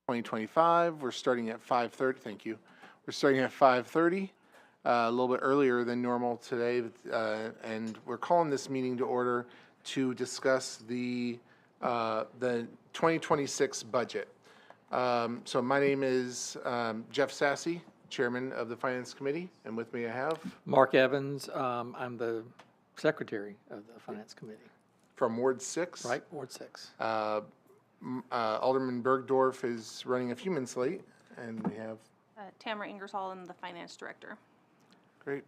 2025. We're starting at 5:30. Thank you. We're starting at 5:30, a little bit earlier than normal today, and we're calling this meeting to order to discuss the 2026 budget. So my name is Jeff Sassy, Chairman of the Finance Committee, and with me I have Mark Evans, I'm the Secretary of the Finance Committee. from Ward 6. Right, Ward 6. Alderman Bergdorf is running a few minutes late, and we have Tamara Ingersoll, I'm the Finance Director. great.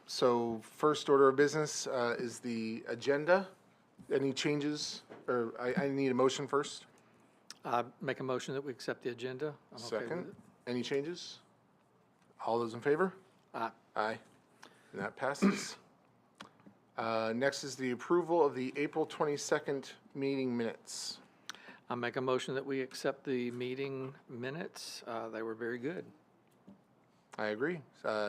So first order of business is the agenda. Any changes, or I need a motion first? I make a motion that we accept the agenda. I'm okay with Second. it. Any changes? All those in favor? Aye. Aye. And that passes. Next is the approval of the April 22nd meeting minutes. I make a motion that we accept the meeting minutes. They were very good. I agree.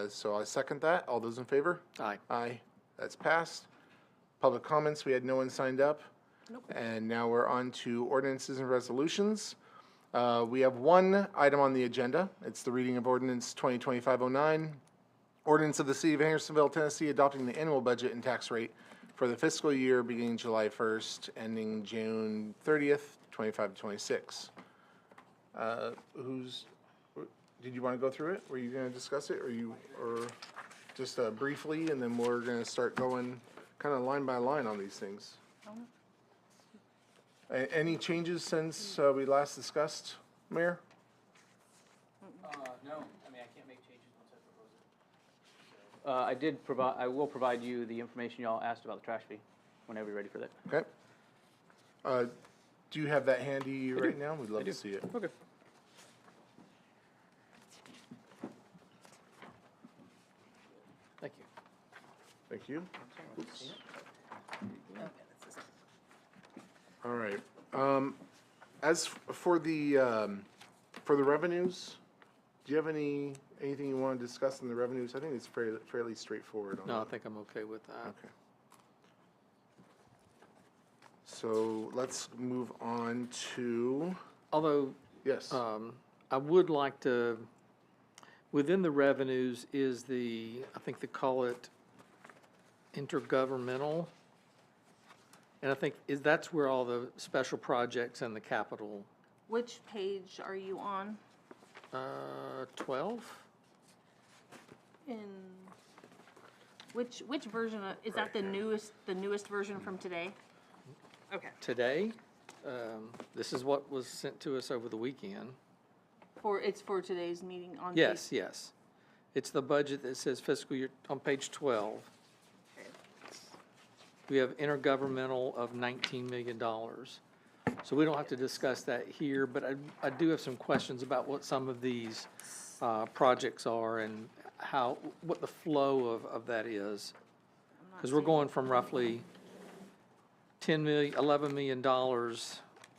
So I second that. All those in favor? Aye. Aye. That's passed. Public comments, we had no one signed up. Nope. And now we're on to ordinances and resolutions. We have one item on the agenda. It's the reading of ordinance 2025-09. Ordinance of the City of Hendersonville, Tennessee, adopting the annual budget and tax rate for the fiscal year beginning July 1st, ending June 30th, 25-26. Did you want to go through it? Were you going to discuss it, or just briefly, and then we're going to start going kind of line by line on these things? Any changes since we last discussed, Mayor? No, I mean, I can't make changes once I propose it. I will provide you the information y'all asked about the trash fee whenever you're ready for that. Okay. Do you have that handy right now? We'd love to see it. Okay. Thank you. Thank you. Oops. All right. As for the revenues, do you have anything you want to discuss in the revenues? I think it's fairly straightforward. On No, I that. think I'm okay with that. Okay. So let's move on to, Although, yes. I would like to, within the revenues is I think they call it intergovernmental. And I think that's where all the special projects and the capital, Which page are you on? 12? In which version is that the newest version from today? Okay. Today, this is what was sent to us over the weekend. It's for today's meeting on. Yes, yes. It's the budget that says fiscal year, on page 12. Okay. We have intergovernmental of $19 million. So we don't have to discuss that here, but I do have some questions about what some of these projects are and what the flow of that is. Because we're going from roughly $11 million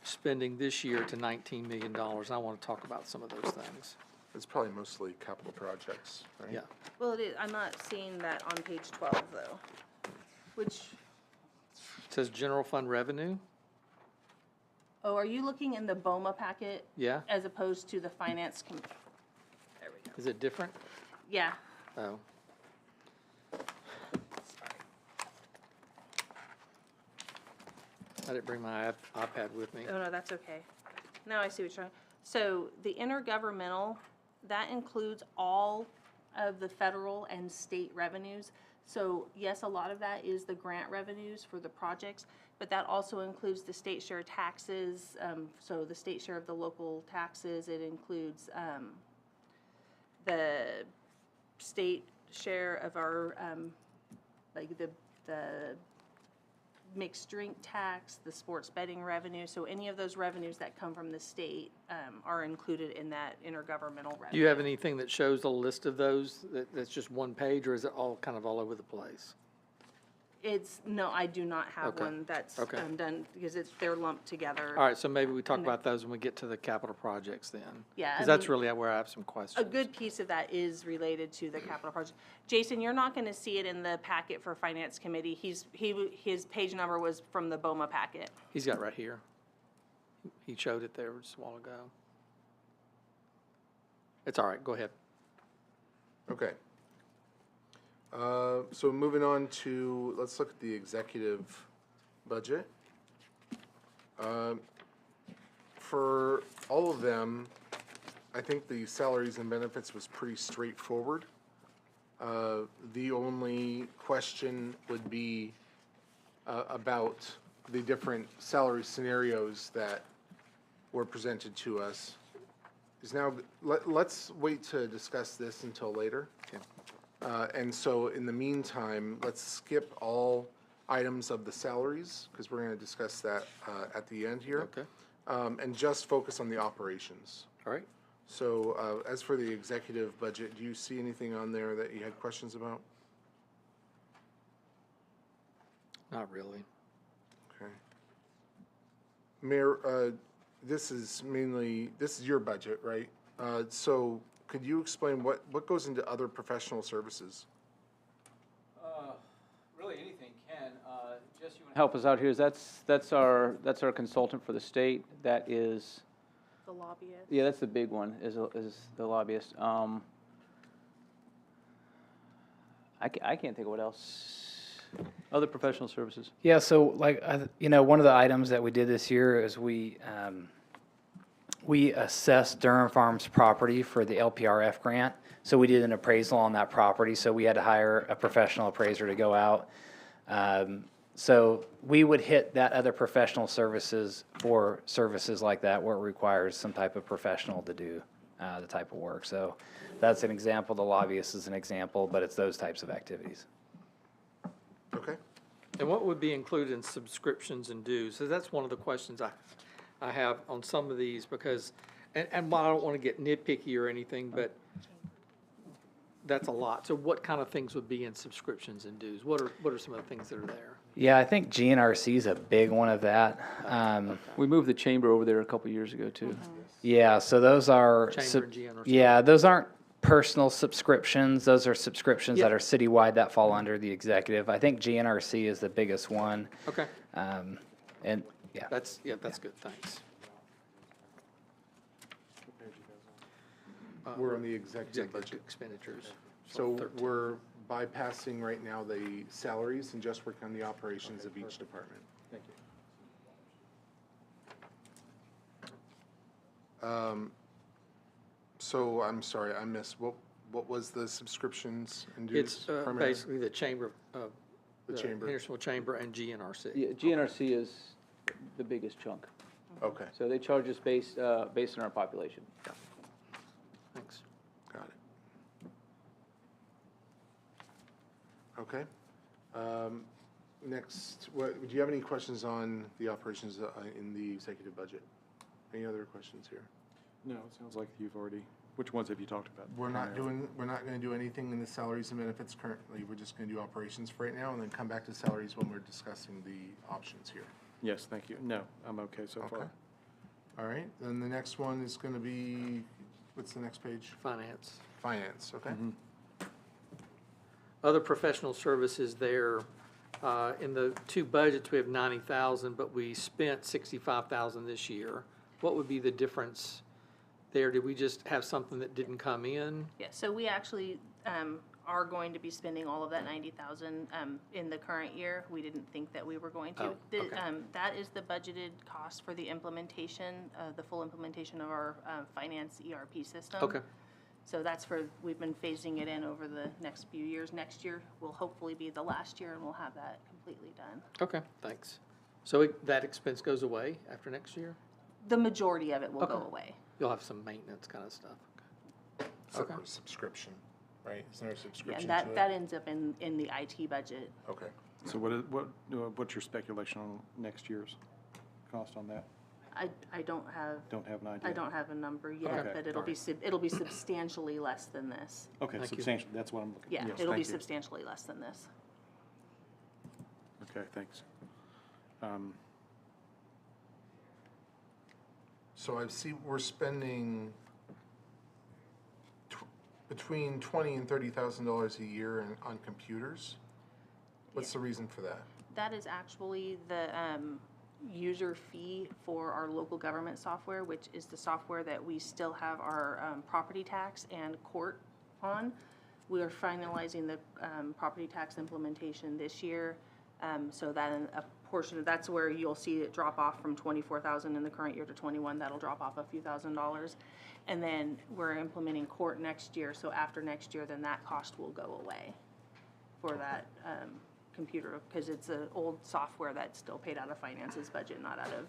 spending this year to $19 million. And I want to talk about some of those things. It's probably mostly capital projects, right? Yeah. Well, it is. I'm not seeing that on page 12 though. Which? It says general fund revenue. Oh, are you looking in the BOMA packet? Yeah. As opposed to the finance there we go. Is it different? Yeah. Oh. I didn't bring my iPad with me. Oh, no, that's okay. Now I see what you're, so the intergovernmental, that includes all of the federal and state revenues. So yes, a lot of that is the grant revenues for the projects, but that also includes the state share taxes. So the state share of the local taxes, it includes the state share of our, like the mixed drink tax, the sports betting revenue. So any of those revenues that come from the state are included in that intergovernmental revenue. Do you have anything that shows a list of those that's just one page, or is it all kind of all over the place? No, I do not have Okay. one that's Okay. done because they're lumped together. All right, so maybe we talk about those when we get to the capital projects then. Yeah, Because I that's mean, really where I have some questions. a good piece of that is related to the capital project. Jason, you're not going to see it in the packet for Finance Committee. His page number was from the BOMA packet. He's got right here. He showed it there just a while ago. It's all right, go ahead. Okay. So moving on to, let's look at the executive budget. For all of them, I think the salaries and benefits was pretty straightforward. The only question would be about the different salary scenarios that were presented to us. Let's wait to discuss this until later. And so in the meantime, let's skip all items of the salaries, because we're going to discuss that at the end here. Okay, And just focus on the operations. all right. So as for the executive budget, do you see anything on there that you had questions about? Not really. Okay. Mayor, this is your budget, right? So could you explain what goes into other professional services? Really anything can. Just you want to help us out here. That's our consultant for the state. That is, The lobbyist. yeah, that's the big one. Is the lobbyist. I can't think of what else. Other professional services. Yeah, so like, one of the items that we did this year is we assessed Durham Farms property for the LPRF grant. So we did an appraisal on that property, so we had to hire a professional appraiser to go out. So we would hit that other professional services for services like that where it requires some type of professional to do the type of work. So that's an example. The lobbyist is an example, but it's those types of activities. Okay. And what would be included in subscriptions and dues? So that's one of the questions I have on some of these, because, and while I don't want to get nitpicky or anything, but that's a lot. So what kind of things would be in subscriptions and dues? What are some of the things that are there? Yeah, I think GNRC is a big one of that. We moved the chamber over there a couple years ago too. Yeah, so those are, Chamber and GNRC. yeah, those aren't personal subscriptions. Those are subscriptions that Yeah. are citywide that fall under the executive. I think GNRC is the biggest one. Okay, And yeah, that's good, thanks. We're on the executive Executive budget. expenditures. So 13. we're bypassing right now the salaries and just working on the operations of each department. Thank you. So I'm sorry, I missed, what was the subscriptions and dues? It's primarily? basically the chamber of, The the chamber. Hendersonville Chamber and GNRC. Yeah, GNRC is the biggest chunk. Okay, So they charge us based on our population. Thanks. got it. Okay. Next, do you have any questions on the operations in the executive budget? Any other questions here? No, it sounds like you've already, which ones have you talked about? We're not gonna do anything in the salaries and benefits currently. We're just gonna do operations for right now and then come back to salaries when we're discussing the options here. Yes, thank you. No, I'm okay so Okay. far. All right, then the next one is gonna be, what's the next page? Finance. Finance, okay? Other professional services there, in the two budgets, we have 90,000, but we spent 65,000 this year. What would be the difference there? Did we just have something that didn't come in? Yeah, so we actually are going to be spending all of that 90,000 in the current year. We didn't think that we were going to. Oh, okay. That is the budgeted cost for the implementation, the full implementation of our finance ERP system. Okay, So that's we've been phasing it in over the next few years. Next year will hopefully be the last year and we'll have that completely done. okay, thanks. So that expense goes away after next year? The majority of it will go Okay. away. You'll have some maintenance kind of stuff. Except Okay. for subscription, right? Isn't there a Yeah, subscription and to it? that ends up in the IT budget. Okay. So what's your speculation on next year's cost on that? I don't have, Don't have an idea? I don't have a number yet, Okay, but it'll be substantially less than this. Okay, Thank you. substantial, that's what I'm looking. Yeah, yes, it'll be thank you. substantially less than this. Okay, thanks. So I see we're spending between $20,000 and $30,000 a year on computers. What's the reason for that? That is actually user fee for our local government software, which is the software that we still have our property tax and court on. We are finalizing the property tax implementation this year, so that a portion of, that's where you'll see it drop off from 24,000 in the current year to 21. That'll drop off a few $1,000s, and then we're implementing court next year. So after next year, then that cost will go away for that computer, because it's an old software that's still paid out of finances budget, not out of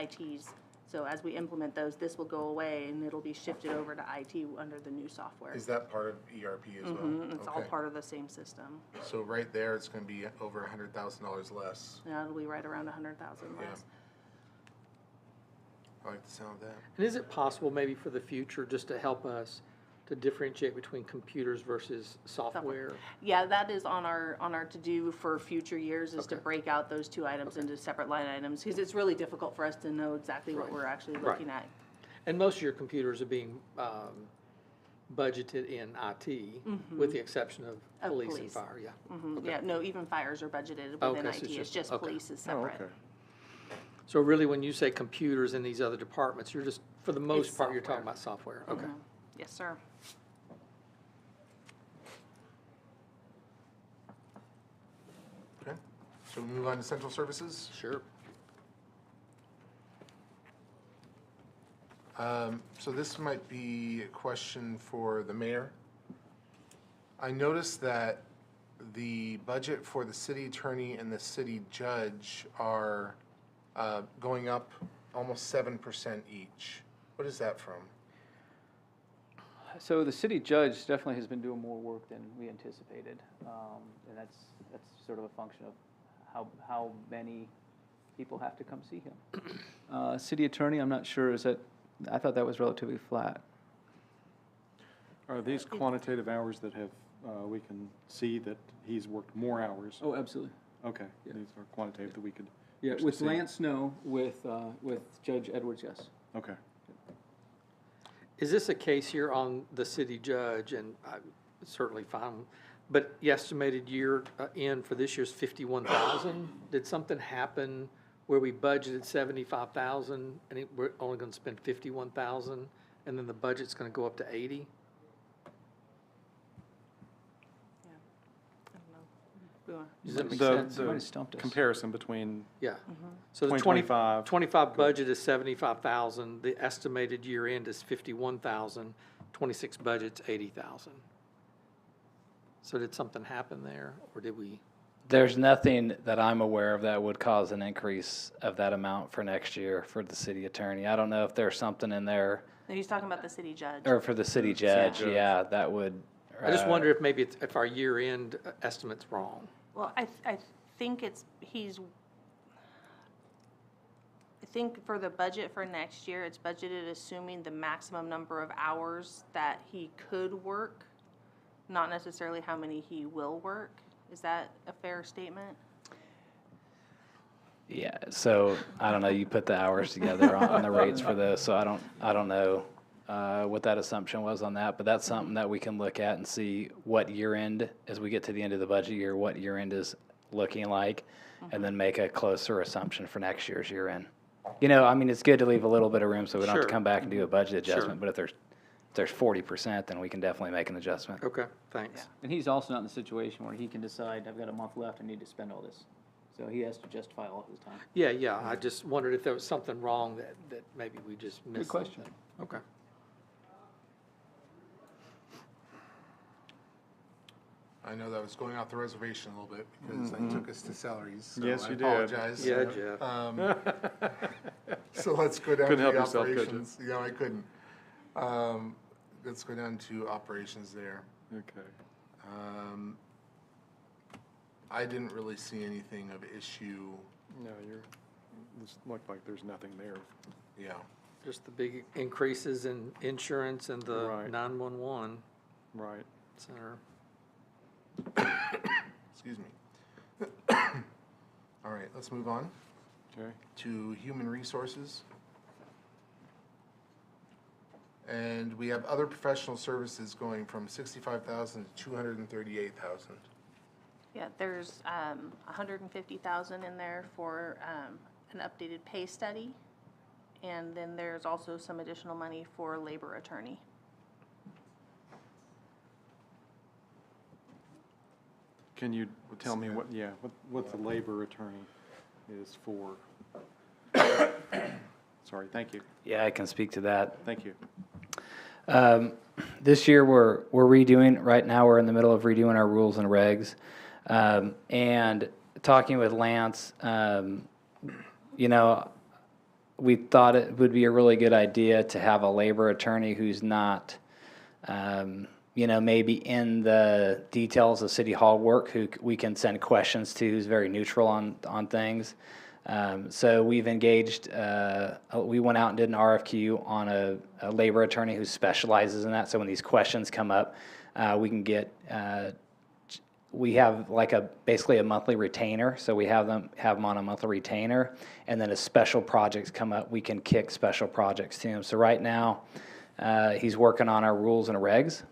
IT's. So as we implement those, this will go away and it'll be shifted over to IT under the new software. Is that part of ERP as well? It's all Okay. part of the same system. So right there, it's gonna be over $100,000 less. Yeah, it'll be right around 100,000 Yeah. less. I like the sound of that. And is it possible maybe for the future, just to help us to differentiate between computers versus software? Yeah, that is on our to-do for future years, is to Okay. break out those two items into separate line items, because it's really difficult for us to know exactly what Right. we're actually Right. looking at. And most of your computers are being budgeted in IT, with the exception of Of police and police. fire, yeah. Yeah, no, even fires are budgeted Okay, within so IT, it's it's just- just okay. police is Oh, separate. okay. So really, when you say computers in these other departments, you're just, for the most It's part, you're talking software. about software, okay. Yes, sir. Okay, so we move on to central services. Sure. So this might be a question for the mayor. I noticed that the budget for the city attorney and the city judge are going up almost 7% each. What is that from? So the city judge definitely has been doing more work than we anticipated, and that's sort of a function of how many people have to come see him. City attorney, I'm not sure, I thought that was relatively flat. Are these quantitative hours that have, we can see that he's worked more hours? Oh, absolutely. Okay, these are quantitative that we could. Yeah, actually with see. Lance, no, with Judge Edwards, yes. Okay. Is this a case here on the city judge, and I'm certainly fine, but the estimated year end for this year's 51,000? Did something happen where we budgeted 75,000 and we're only gonna spend 51,000, and then the budget's gonna go up to 80? I don't know. We wanna- Does that make The- sense? the You might have stumped us. Comparison between, Yeah. So the 2025. 25 budget is 75,000, the estimated year end is 51,000, 26 budget's 80,000. So did something happen there, or did we? There's nothing that I'm aware of that would cause an increase of that amount for next year for the city attorney. I don't know if there's something in there, No, he's talking about the city judge. or for the city judge, judge. yeah, that would. I just wonder if maybe it's, if our year end estimate's wrong. Well, I think I think for the budget for next year, it's budgeted assuming the maximum number of hours that he could work, not necessarily how many he will work. Is that a fair statement? Yeah, so I don't know, you put the hours together on the rates for those, so I don't know what that assumption was on that, but that's something that we can look at and see what year end, as we get to the end of the budget year, what year end is looking like, and then make a closer assumption for next year's year end. You know, I mean, it's good to leave a little bit of room so we don't have to Sure. come back and do a budget Sure. adjustment, but if there's 40%, then we can definitely make an adjustment. Okay, thanks. And he's also not in the situation where he can decide, I've got a month left, I need to spend all this. So he has to justify all of his time. Yeah, I just wondered if there was something wrong that maybe we just missed. question. something. Okay. I know that was going off the reservation a little bit because I took us to salaries. So Yes, I you did. apologize. Yeah, Jeff. So let's go down Couldn't to help the yourself, could you? operations. Yeah, I couldn't. Let's go down to operations there. okay. I didn't really see anything of issue. No, this looked like there's nothing there. Yeah. Just the big increases in insurance and the Right. 911 Right. center. Excuse me. All right, let's move on Okay. to human resources. And we have other professional services going from 65,000 to 238,000. Yeah, there's 150,000 in there for an updated pay study, and then there's also some additional money for labor attorney. Can you tell me what the labor attorney is for? Sorry, thank you, Yeah, I can speak to that. thank you. This year, we're redoing, right now, we're in the middle of redoing our rules and regs. And talking with Lance, you know, we thought it would be a really good idea to have a labor attorney who's not, you know, maybe in the details of city hall work, who we can send questions to, who's very neutral on things. So we've engaged, we went out and did an RFQ on a labor attorney who specializes in that. So when these questions come up, we can get, we have like basically a monthly retainer. So we have them on a monthly retainer. And then as special projects come up, we can kick special projects to him. So right now, he's working on our rules and regs.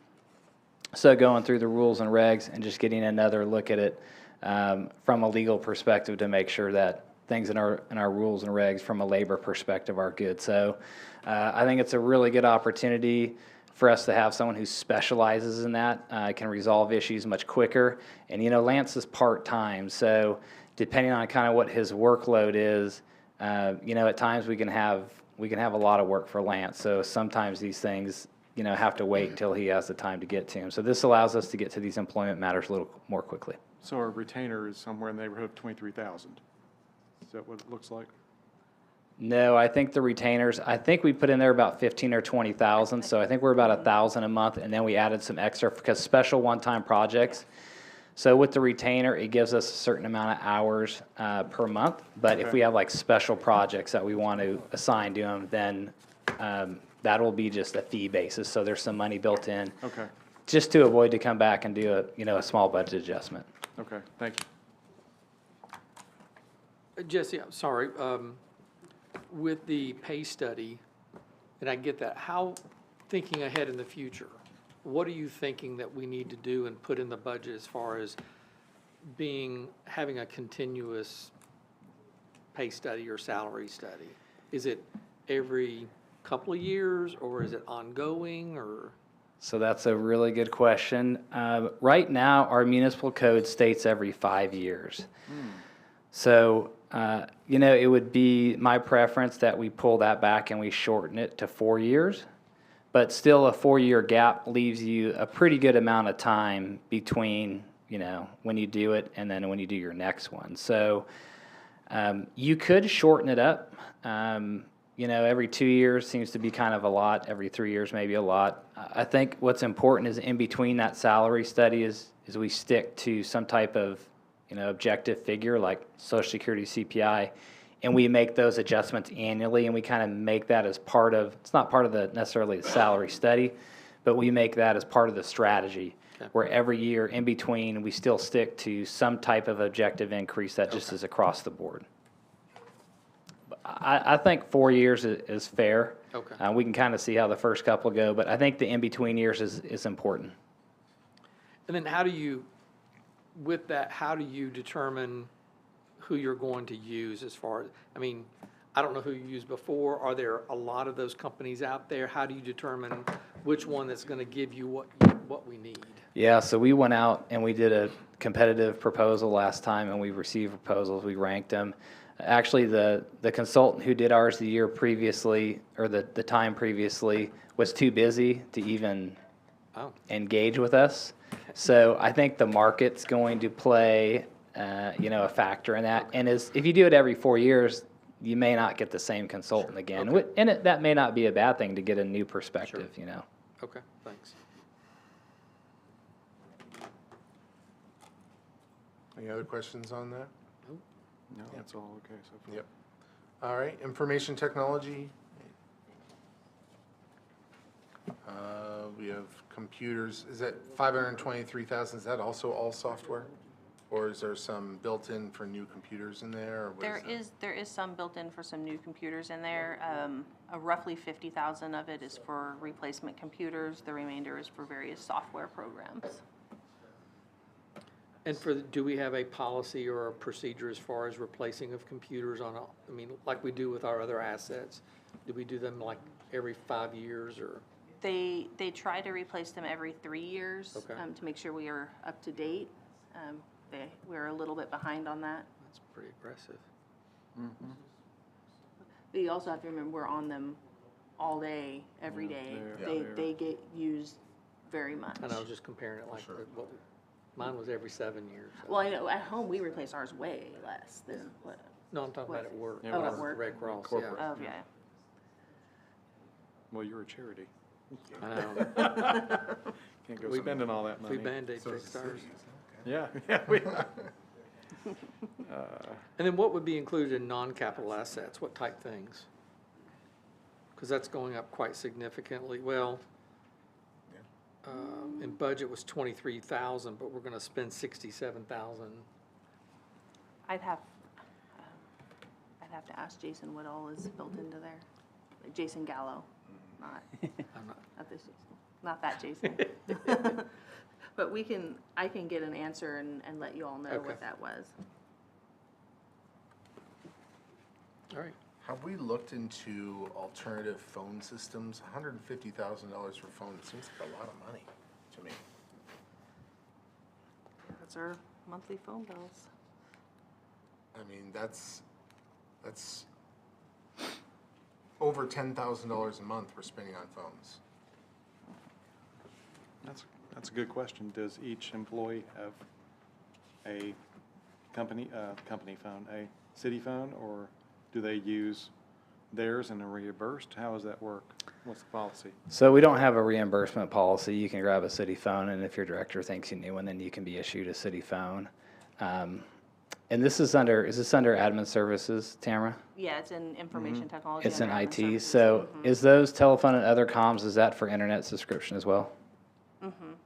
So going through the rules and regs and just getting another look at it from a legal perspective to make sure that things in our rules and regs from a labor perspective are good. So I think it's a really good opportunity for us to have someone who specializes in that, can resolve issues much quicker. And, you know, Lance is part-time, so depending on kind of what his workload is, you know, at times we can have a lot of work for Lance. So sometimes these things, you know, have to wait until he has the time to get to him. So this allows us to get to these employment matters a little more quickly. So our retainer is somewhere in the neighborhood of 23,000. Is that what it looks like? No, I think the retainers, I think we put in there about 15 or 20,000, so I think we're about 1,000 a month, and then we added some extra because special one-time projects. So with the retainer, it gives us a certain amount of hours per month, but if we have like special projects that we want to assign to them, then that will be just a fee basis, so there's some money built in. Okay, Just to avoid to come back and do a small budget adjustment. okay, thank you. Jesse, I'm sorry, with the pay study, and I get that, how, thinking ahead in the future, what are you thinking that we need to do and put in the budget as far as having a continuous pay study or salary study? Is it every couple of years, or is it ongoing, or? So that's a really good question. Right now, our municipal code states every 5 years. So, you know, it would be my preference that we pull that back and we shorten it to 4 years. But still, a 4-year gap leaves you a pretty good amount of time between, you know, when you do it and then when you do your next one. So you could shorten it up. You know, every 2 years seems to be kind of a lot. Every 3 years, maybe a lot. I think what's important is in between that salary study is we stick to some type of, you know, objective figure like Social Security, CPI, and we make those adjustments annually, and we kind of make that as part of, it's not part of the necessarily the salary study, but we make that as part of the strategy, where every year in between, we still stick to some type of objective increase that just is across the board. I think 4 years is fair. Okay. We can kind of see how the first couple go, but I think the in-between years is important. And then how do you, with that, how do you determine who you're going to use as far as, I mean, I don't know who you used before. Are there a lot of those companies out there? How do you determine which one that's going to give you what we need? Yeah, so we went out and we did a competitive proposal last time, and we received proposals. We ranked them. Actually, the consultant who did ours the year previously, or the time previously, was too busy to even engage with us. So I think the market's going to play, you know, a factor in that. And if you do it every 4 years, you may not get the same consultant again. Okay. And that may not be a bad thing to get a new perspective, you know. Okay, thanks. Any other questions on that? No, that's all okay so far. Yep. All right, information technology. We have computers. Is that 523,000? Is that also all software? Or is there some built-in for new computers in there? Or what There is some built in for some new computers in there. Roughly 50,000 of it is for replacement computers. The remainder is for various software programs. And do we have a policy or a procedure as far as replacing of computers I mean, like we do with our other assets? Do we do them like every 5 years or? They try to replace them every 3 years, Okay. to make sure we are up to date. We're a little bit behind on that. That's pretty aggressive. But you also have to remember, we're on them all day, every day. They get used very much. And I was just comparing it like, mine was every 7 years. So. Well, I know, at home, we replace ours way less than what, No, I'm talking about at work. Oh, at work? Red Cross, Corporate. yeah. oh, yeah. Well, you're a charity. I know. Can't go We- spending all that money. We Band-Aid fixed ours. Yeah, yeah, we, And then what would be included in non-capital assets? What type things? Because that's going up quite significantly. Well, in budget was 23,000, but we're going to spend 67,000. I'd have to ask Jason what all is built into there. Like Jason Gallo, not I'm not, this Jason, not that Jason. But I can get an answer and let you all know Okay. what that was. all right. Have we looked into alternative phone systems? $150,000 for phone, it seems like a lot of money to me. That's our monthly phone bills. I mean, that's over $10,000 a month we're spending on phones. that's a good question. Does each employee have a company phone, a city phone, or do they use theirs and are reimbursed? How does that work? What's the policy? So we don't have a reimbursement policy. You can grab a city phone, and if your director thinks you need one, then you can be issued a city phone. And is this under admin services, Tamara? Yeah, it's in information technology. It's in and admin IT. services. So is those telephone and other comms, is that for internet subscription as well?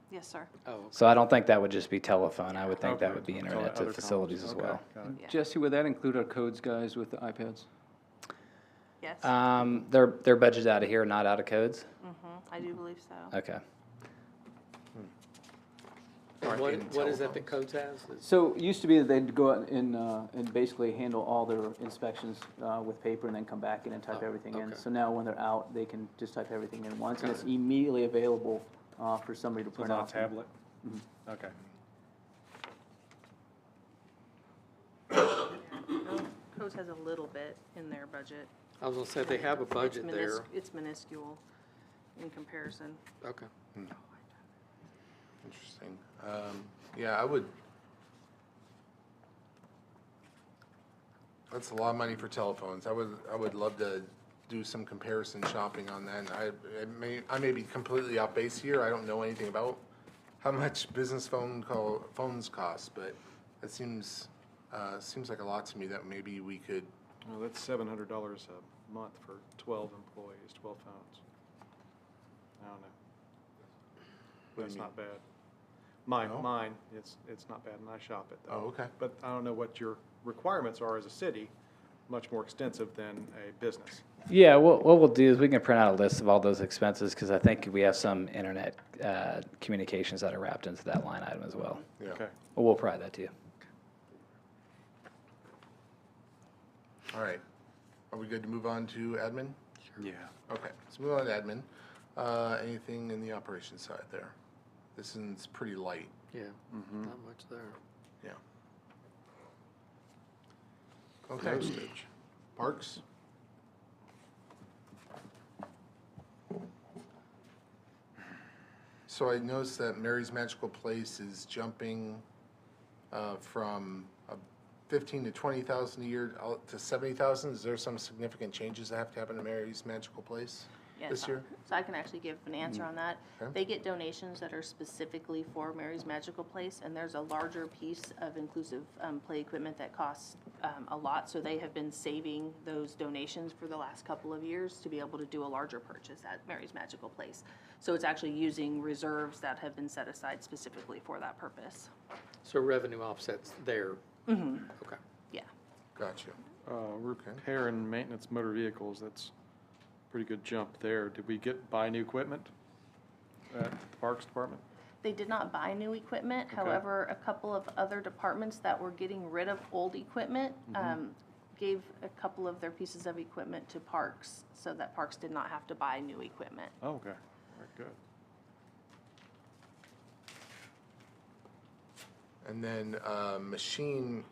Yes, sir. Oh, okay. So I don't think that would just be telephone. I would think that Okay. would be So internet other to comms. facilities as Okay, well. got it. Yeah. Jesse, would that include our codes guys with the iPads? Yes, They're budgeted out of here, not out of codes? I do believe so. Okay. And Or in what is that telephones. Codes has? So it used to be that they'd go out and basically handle all their inspections with paper and then come back in and type Oh, everything in. okay. So now when they're out, they can just type everything in once, and it's immediately available for somebody to So print it's on a off. tablet? Okay. Codes has a little bit in their budget. I was gonna say, they have a budget there. It's minuscule in comparison. Okay. Interesting. Yeah, that's a lot of money for telephones. I would love to do some comparison shopping on that. And I may be completely off base here. I don't know anything about how much business phones cost, but it seems like a lot to me that maybe we could. Well, that's $700 a month for 12 employees, 12 phones. I don't know. What do That's you not bad. Mine, Oh. it's not bad, and I shop it, though. Oh, okay. But I don't know what your requirements are as a city, much more extensive than a business. Yeah, what we'll do is we can print out a list of all those expenses, because I think we have some internet communications that are wrapped into that line item as well. Yeah. Okay. Well, we'll provide that to you. All right. Are we good to move on to admin? Yeah. Okay, let's move on to admin. Anything in the operations side there? This is pretty light. Yeah, not much there. Yeah. Okay. Parks? So I noticed that Mary's Magical Place is jumping from 15 to 20,000 a year out to 70,000. Is there some significant changes that have to happen to Mary's Magical Place Yes, this year? So I can actually give an answer on that. Okay. They get donations that are specifically for Mary's Magical Place, and there's a larger piece of inclusive play equipment that costs a lot. So they have been saving those donations for the last couple of years to be able to do a larger purchase at Mary's Magical Place. So it's actually using reserves that have been set aside specifically for that purpose. So revenue offsets there. Okay. Yeah. Gotcha. Repair and maintenance motor vehicles, that's a pretty good jump there. Did we buy new equipment at the Parks Department? They did not buy new equipment. Okay. However, a couple of other departments that were getting rid of old equipment, gave a couple of their pieces of equipment to Parks, so that Parks did not have to buy new equipment. Oh, okay, very good. And then, machine,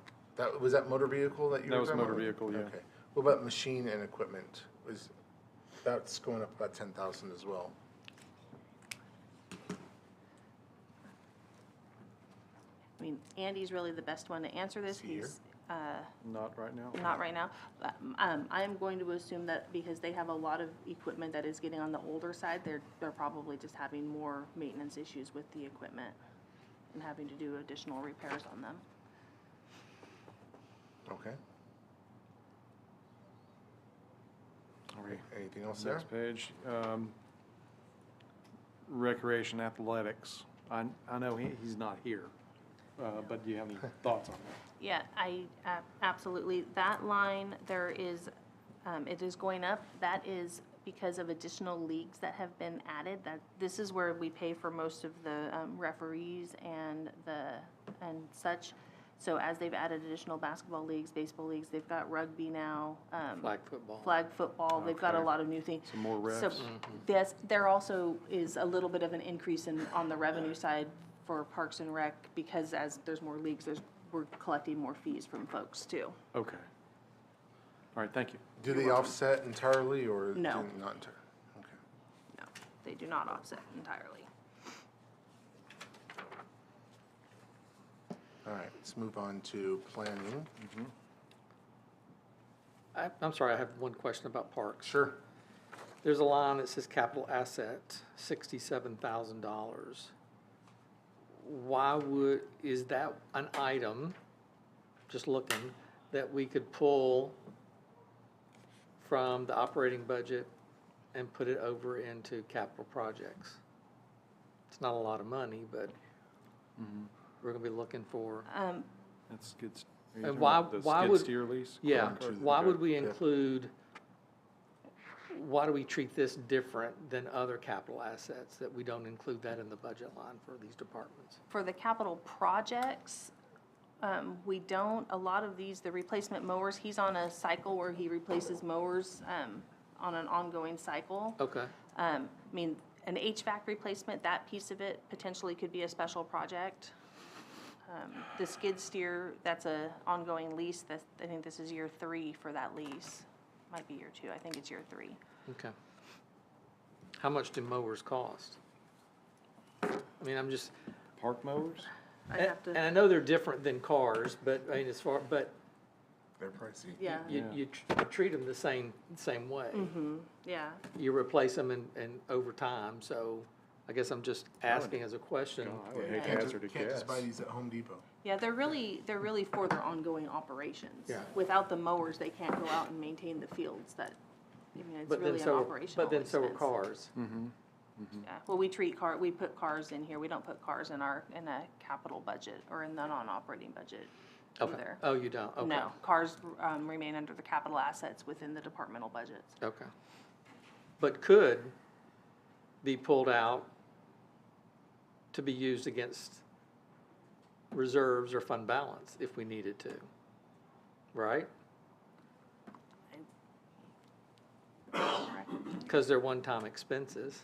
was that motor vehicle that you were That was talking motor about? vehicle, yeah. Okay. What about machine and equipment? That's going up about 10,000 as well. I mean, Andy's really the best one to answer this. Is he here? He's, Not right now? not right now, but, I am going to assume that because they have a lot of equipment that is getting on the older side, they're probably just having more maintenance issues with the equipment and having to do additional repairs on them. Okay. All right. Anything else there? Next page. Recreation athletics. I know he's not here, but do you have any thoughts on that? Yeah, absolutely. That line, there is, it is going up. That is because of additional leagues that have been added. This is where we pay for most of the referees and such. So as they've added additional basketball leagues, baseball leagues, they've got rugby now. Flag football, they've got a Okay. lot of new things. Some more refs. So, yes, there also is a little bit of an increase on the revenue side for Parks and Rec, because as there's more leagues, we're collecting more fees from folks too. Okay. All right, thank you. Do they offset entirely or? No. Not entirely, okay. No, they do not offset entirely. All right, let's move on to planning. I'm sorry, I have one question about Parks. Sure. There's a line that says capital asset, $67,000. Is that an item, just looking, that we could pull from the operating budget and put it over into capital projects? It's not a lot of money, but we're gonna be looking for, That's good. Are you And talking why- about the why skid would- steer lease? yeah, According to the why would code, we yeah. include, why do we treat this different than other capital assets, that we don't include that in the budget line for these departments? For the capital projects, we don't, a lot of these, the replacement mowers, he's on a cycle where he replaces mowers, on an ongoing cycle. Okay, I mean, an HVAC replacement, that piece of it potentially could be a special project. The skid steer, that's a ongoing lease, I think this is year 3 for that lease. Might be year 2, I think it's year 3. okay. How much do mowers cost? I mean, I'm just, Park mowers? I'd and have to, and I know they're different than cars, but, I mean, but They're pricey. yeah, you treat them the same way. yeah. You replace them and over time, so I guess I'm just asking as a question. God, I would hate to Can't hazard a can't just buy guess. these at Home Depot. Yeah, they're really for their ongoing operations. Yeah. Without the mowers, they can't go out and maintain the fields that, I mean, it's But then really an so, operational but then so are expense. cars. Yeah, well, we put cars in here, we don't put cars in a capital budget or in the non-operating budget Okay. either. Oh, you don't? Okay. No, cars, remain under the capital assets within the departmental budgets. Okay. But could be pulled out to be used against reserves or fund balance if we needed to, right? Because they're one-time expenses.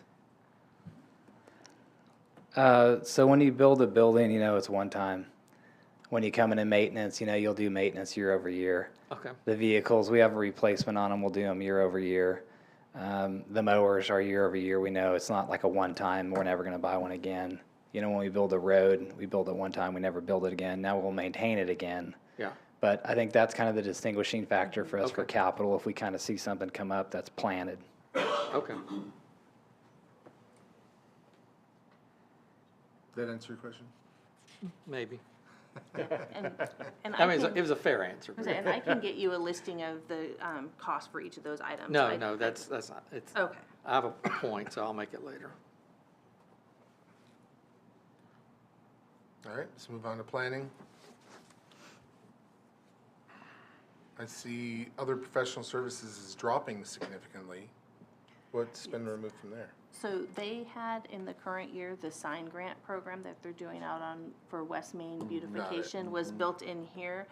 So when you build a building, it's one time. When you come in maintenance, you'll do maintenance year over year. Okay, The vehicles, we have a replacement on them, we'll do them year over year. The mowers are year over year, we know it's not like a one-time, we're never gonna buy one again. When we build a road, we build it one time, we never build it again, now we'll maintain it again. yeah, But I think that's kind of the distinguishing factor for us for Okay. capital, if we kind of see something come up that's planted. okay. Did that answer your question? Maybe. And I I mean, can, it was a fair answer. and I can get you a listing of the, cost for each of those items. No, that's not, it's, Okay. I have a point, so I'll make it later. All right, let's move on to planning. I see other professional services is dropping significantly. What's been removed from there? So they had in the current year, the sign grant program that they're doing out on, for West Main beautification was built in here.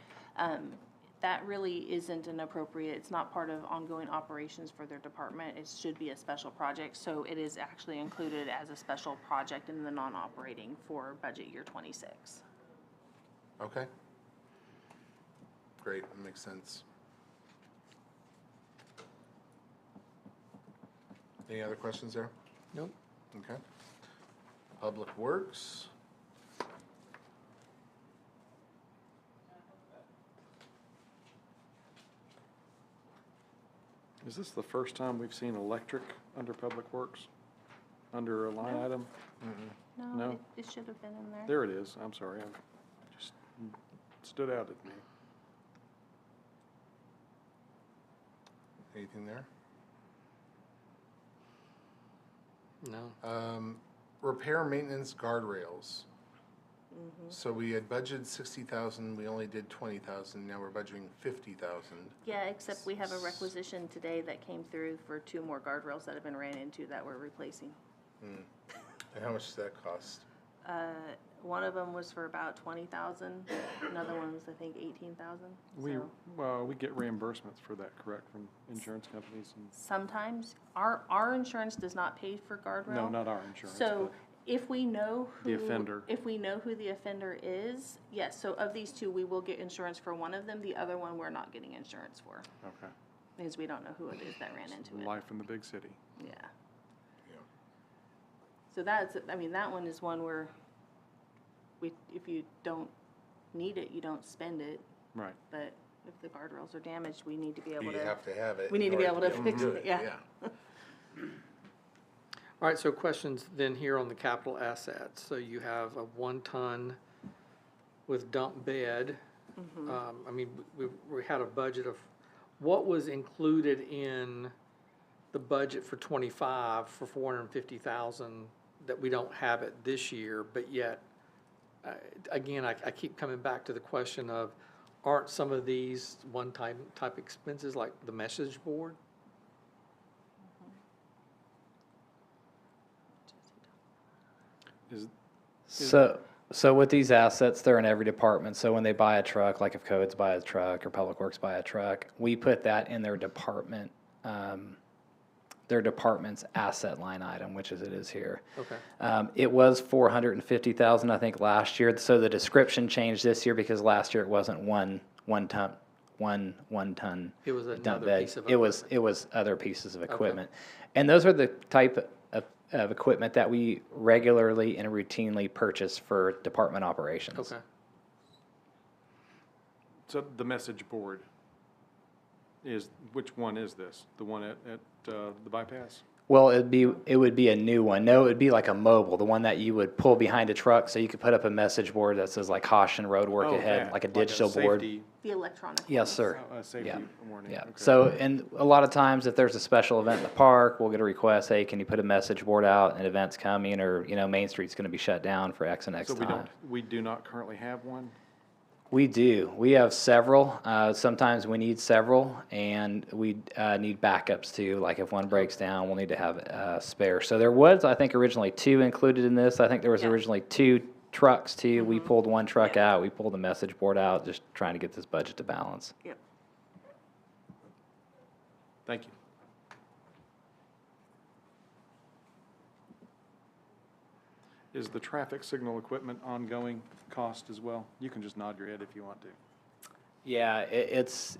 That really isn't an appropriate, it's not part of ongoing operations for their department. It should be a special project, so it is actually included as a special project in the non-operating for budget year 26. Okay. Great, that makes sense. Any other questions there? Nope. Okay. Public Works. Is this the first time we've seen electric under Public Works? Under a line item? No, No. it should have been in there. There it is, I'm sorry, I just stood out at me. Anything there? No. Repair, maintenance, guardrails. So we had budgeted 60,000, we only did 20,000, now we're budgeting 50,000. Yeah, except we have a requisition today that came through for 2 more guardrails that have been ran into that we're replacing. And how much does that cost? One of them was for about 20,000, another one was, I think, 18,000. We get reimbursements for that, correct, from insurance companies and, Sometimes, our insurance does not pay for guardrail. no, not our insurance, So if we know who. The offender. If we know who the offender is, yes, so of these 2, we will get insurance for one of them, the other one we're not getting insurance for, but, okay. because we don't know who it is that ran into it. Life in the big city. Yeah. Yeah. So that's, I mean, that one is one where if you don't need it, you don't spend it, Right. but if the guardrails are damaged, we need to be able You to. have to have it. We need in to be order able to fix do it, yeah. All right, so questions then here on the capital assets. So you have a 1-ton with dump bed. I mean, we had a budget of, what was included in the budget for 25 for 450,000 that we don't have it this year, but yet, again, I keep coming back to the question of, aren't some of these one-time type expenses like the message board? Is, So with these assets, they're in every department. So when they buy a truck, like if codes buy a truck or Public Works buy a truck, we put that in their department, their department's asset line item, which is it is here. Okay. It was 450,000, I think, last year. So the description changed this year because last year it wasn't one ton. It was dump another bed. piece of It was other pieces of equipment. And those are the type of equipment that we regularly and routinely purchase for department operations. Okay. so the message board is, which one is this? The one at the bypass? Well, it would be a new one. No, it would be like a mobile, the one that you would pull behind a truck, so you could put up a message board that says like caution, road work Oh, ahead, that, like a digital board. safety- The electronic. Yes, ones. sir. A safety Yeah. warning. Yeah, okay. so, and a lot of times if there's a special event in the park, we'll get a request, hey, can you put a message board out, an event's coming, or, Main Street's gonna be shut down for X and X So time. we do not currently have one? We do. We have several. Sometimes we need several, and we need backups too. Like if one breaks down, we'll need to have a spare. So there was, I think, originally 2 included in this. I think there was Yeah. originally 2 trucks too. We pulled one truck Yeah. out. We pulled the message board out, just trying to get this budget to balance. Yep. Thank you. Is the traffic signal equipment ongoing cost as well? You can just nod your head if you want to. Yeah, it's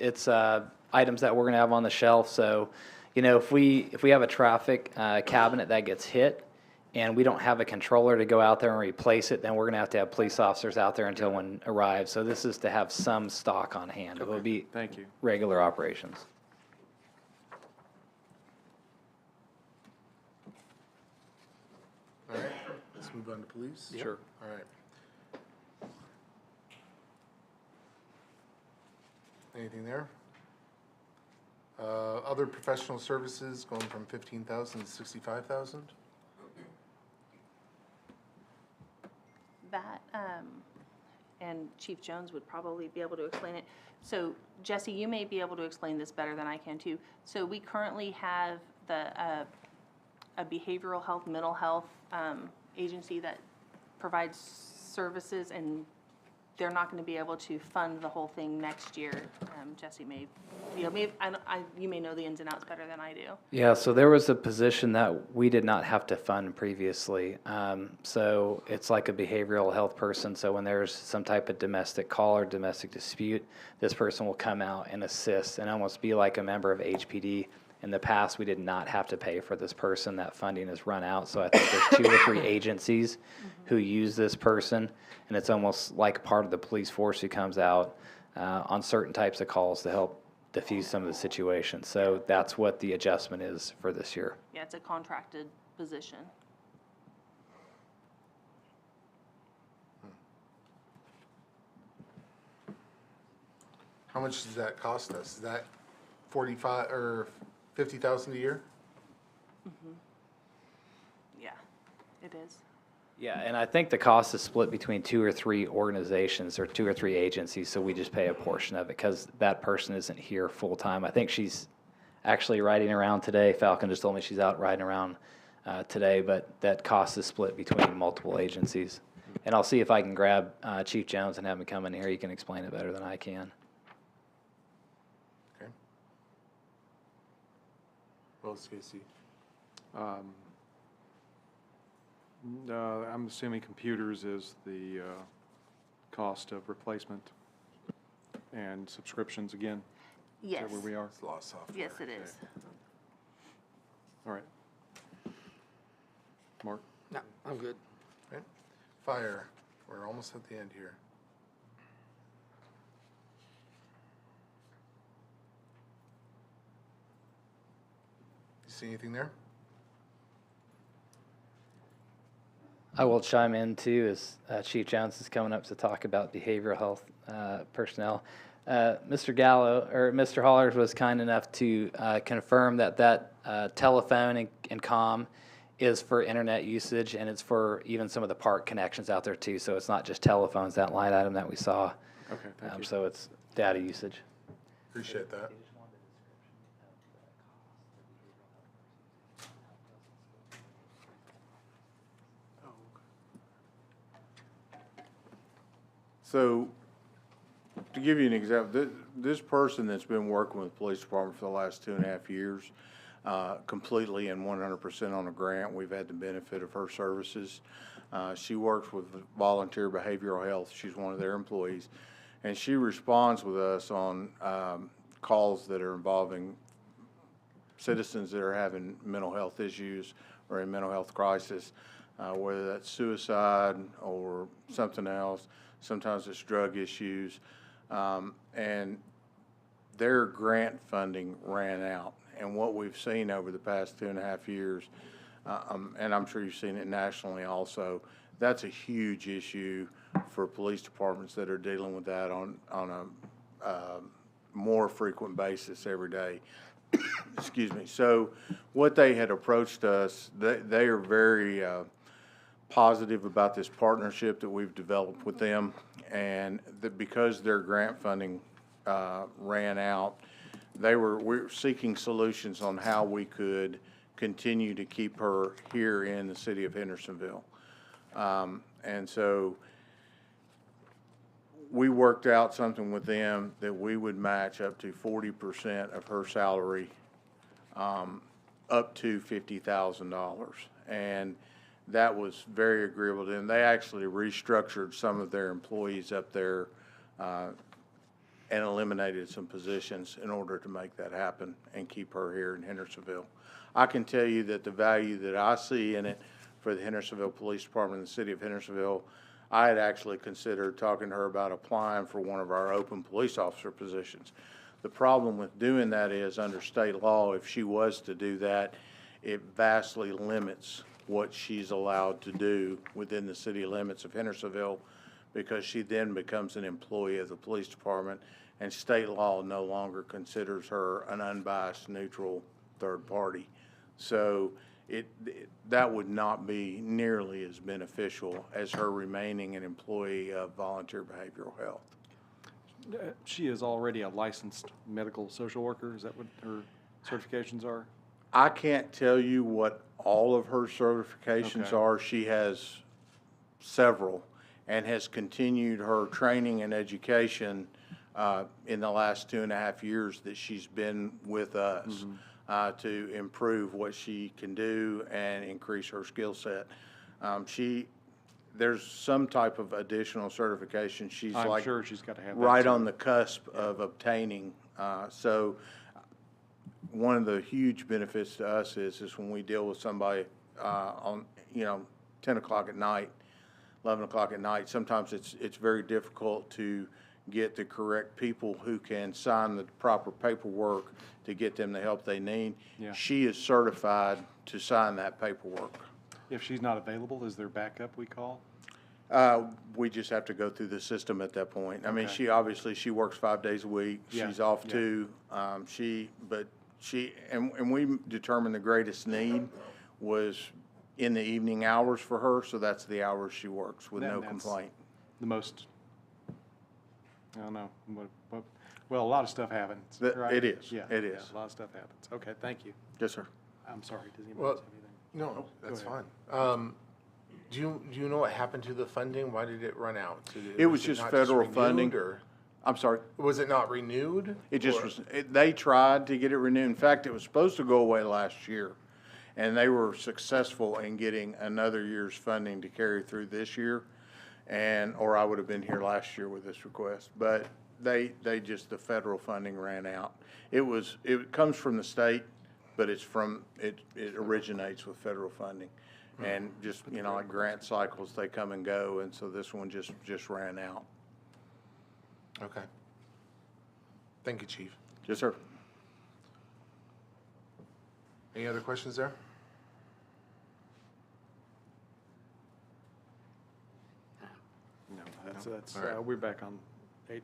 items that we're gonna have on the shelf. So, if we have a traffic cabinet that gets hit, and we don't have a controller to go out there and replace it, then we're gonna have police officers out there until one arrives. So this is to have some stock on hand. It will be Thank you. regular operations. All right, let's move on to police. Sure. All right. Anything there? Other professional services going from 15,000 to 65,000? That, and Chief Jones would probably be able to explain it. So Jesse, you may be able to explain this better than I can too. So we currently have the a behavioral health, mental health agency that provides services, and they're not going to be able to fund the whole thing next year. Jesse may, you may know the ins and outs better than I do. Yeah, so there was a position that we did not have to fund previously. So it's like a behavioral health person. So when there's some type of domestic call or domestic dispute, this person will come out and assist and almost be like a member of HPD. In the past, we did not have to pay for this person. That funding has run out. So I think there's 2 or 3 agencies who use this person, and it's almost like part of the police force who comes out on certain types of calls to help diffuse some of the situations. So that's what the adjustment is for this year. Yeah, it's a contracted position. How much does that cost us? Is that 45 or 50,000 a year? Yeah, it is. Yeah, and I think the cost is split between 2 or 3 organizations or 2 or 3 agencies, so we just pay a portion of it because that person isn't here full-time. I think she's actually riding around today. Falcon just told me she's out riding around today, but that cost is split between multiple agencies. And I'll see if I can grab Chief Jones and have him come in here. He can explain it better than I can. Okay. Well, Casey. I'm assuming computers is the cost of replacement and subscriptions again? Is Yes. that where we are? It's a lot of software. Yes, it is. All right. Mark? No, I'm good. Okay. Fire, we're almost at the end here. You see anything there? I will chime in too as Chief Jones is coming up to talk about behavioral health personnel. Mr. Gallo, or Mr. Hollers was kind enough to confirm that telephone and comm is for internet usage, and it's for even some of the park connections out there too. So it's not just telephones, that line item that we saw. Okay, thank you. So it's data usage. Appreciate that. So, to give you an example, this person that's been working with the police department for the last 2.5 years, completely and 100% on a grant, we've had the benefit of her services. She works with Volunteer Behavioral Health. She's one of their employees. And she responds with us on calls that are involving citizens that are having mental health issues or a mental health crisis, whether that's suicide or something else. Sometimes it's drug issues. And their grant funding ran out. And what we've seen over the past 2.5 years, and I'm sure you've seen it nationally also, that's a huge issue for police departments that are dealing with that on a more frequent basis every day. Excuse me. So what they had approached us, they are very positive about this partnership that we've developed with them, and that because their grant funding ran out, we're seeking solutions on how we could continue to keep her here in the city of Hendersonville. And so we worked out something with them that we would match up to 40% of her salary, up to $50,000. And that was very agreeable to them. They actually restructured some of their employees up there and eliminated some positions in order to make that happen and keep her here in Hendersonville. I can tell you that the value that I see in it for the Hendersonville Police Department and the city of Hendersonville, I had actually considered talking to her about applying for one of our open police officer positions. The problem with doing that is, under state law, if she was to do that, it vastly limits what she's allowed to do within the city limits of Hendersonville, because she then becomes an employee of the police department, and state law no longer considers her an unbiased, neutral third party. So that would not be nearly as beneficial as her remaining an employee of Volunteer Behavioral Health. She is already a licensed medical social worker. Is that what her certifications are? I can't tell you what all of her certifications Okay. are. She has several and has continued her training and education in the last 2.5 years that she's been with us to improve what she can do and increase her skill set. There's some type of additional certification she's I'm like sure she's got to have that right too. on the cusp of obtaining. So one of the huge benefits to us is when we deal with somebody on, 10 o'clock at night, 11 o'clock at night, sometimes it's very difficult to get the correct people who can sign the proper paperwork to get them the help they need. Yeah. She is certified to sign that paperwork. If she's not available, is there backup we call? We just have to go through the system at that point. I mean, Okay. she works 5 days a week. Yeah, She's off yeah. too. And we determined the greatest need was in the evening hours for her, so that's the hours she works with no That's complaint. The most, I don't know, well, a lot of stuff happens, right? It is, Yeah, it yeah, is. a lot of stuff happens. Okay, thank you. Yes, sir. I'm sorry, does anybody Well, else have anything? No, that's ahead. fine. Do you know what happened to the funding? Why did it run out? It was just not federal renewed, funding. or I'm sorry. was it not renewed? It just or- was, they tried to get it renewed. In fact, it was supposed to go away last year. And they were successful in getting another year's funding to carry through this year. Or I would have been here last year with this request. But the federal funding ran out. It comes from the state, but it originates with federal funding. And just, like grant cycles, they come and go. And so this one just ran out. Okay. Thank you, Chief. Yes, sir. Any other questions there? No, that's, All right. we're back on eight,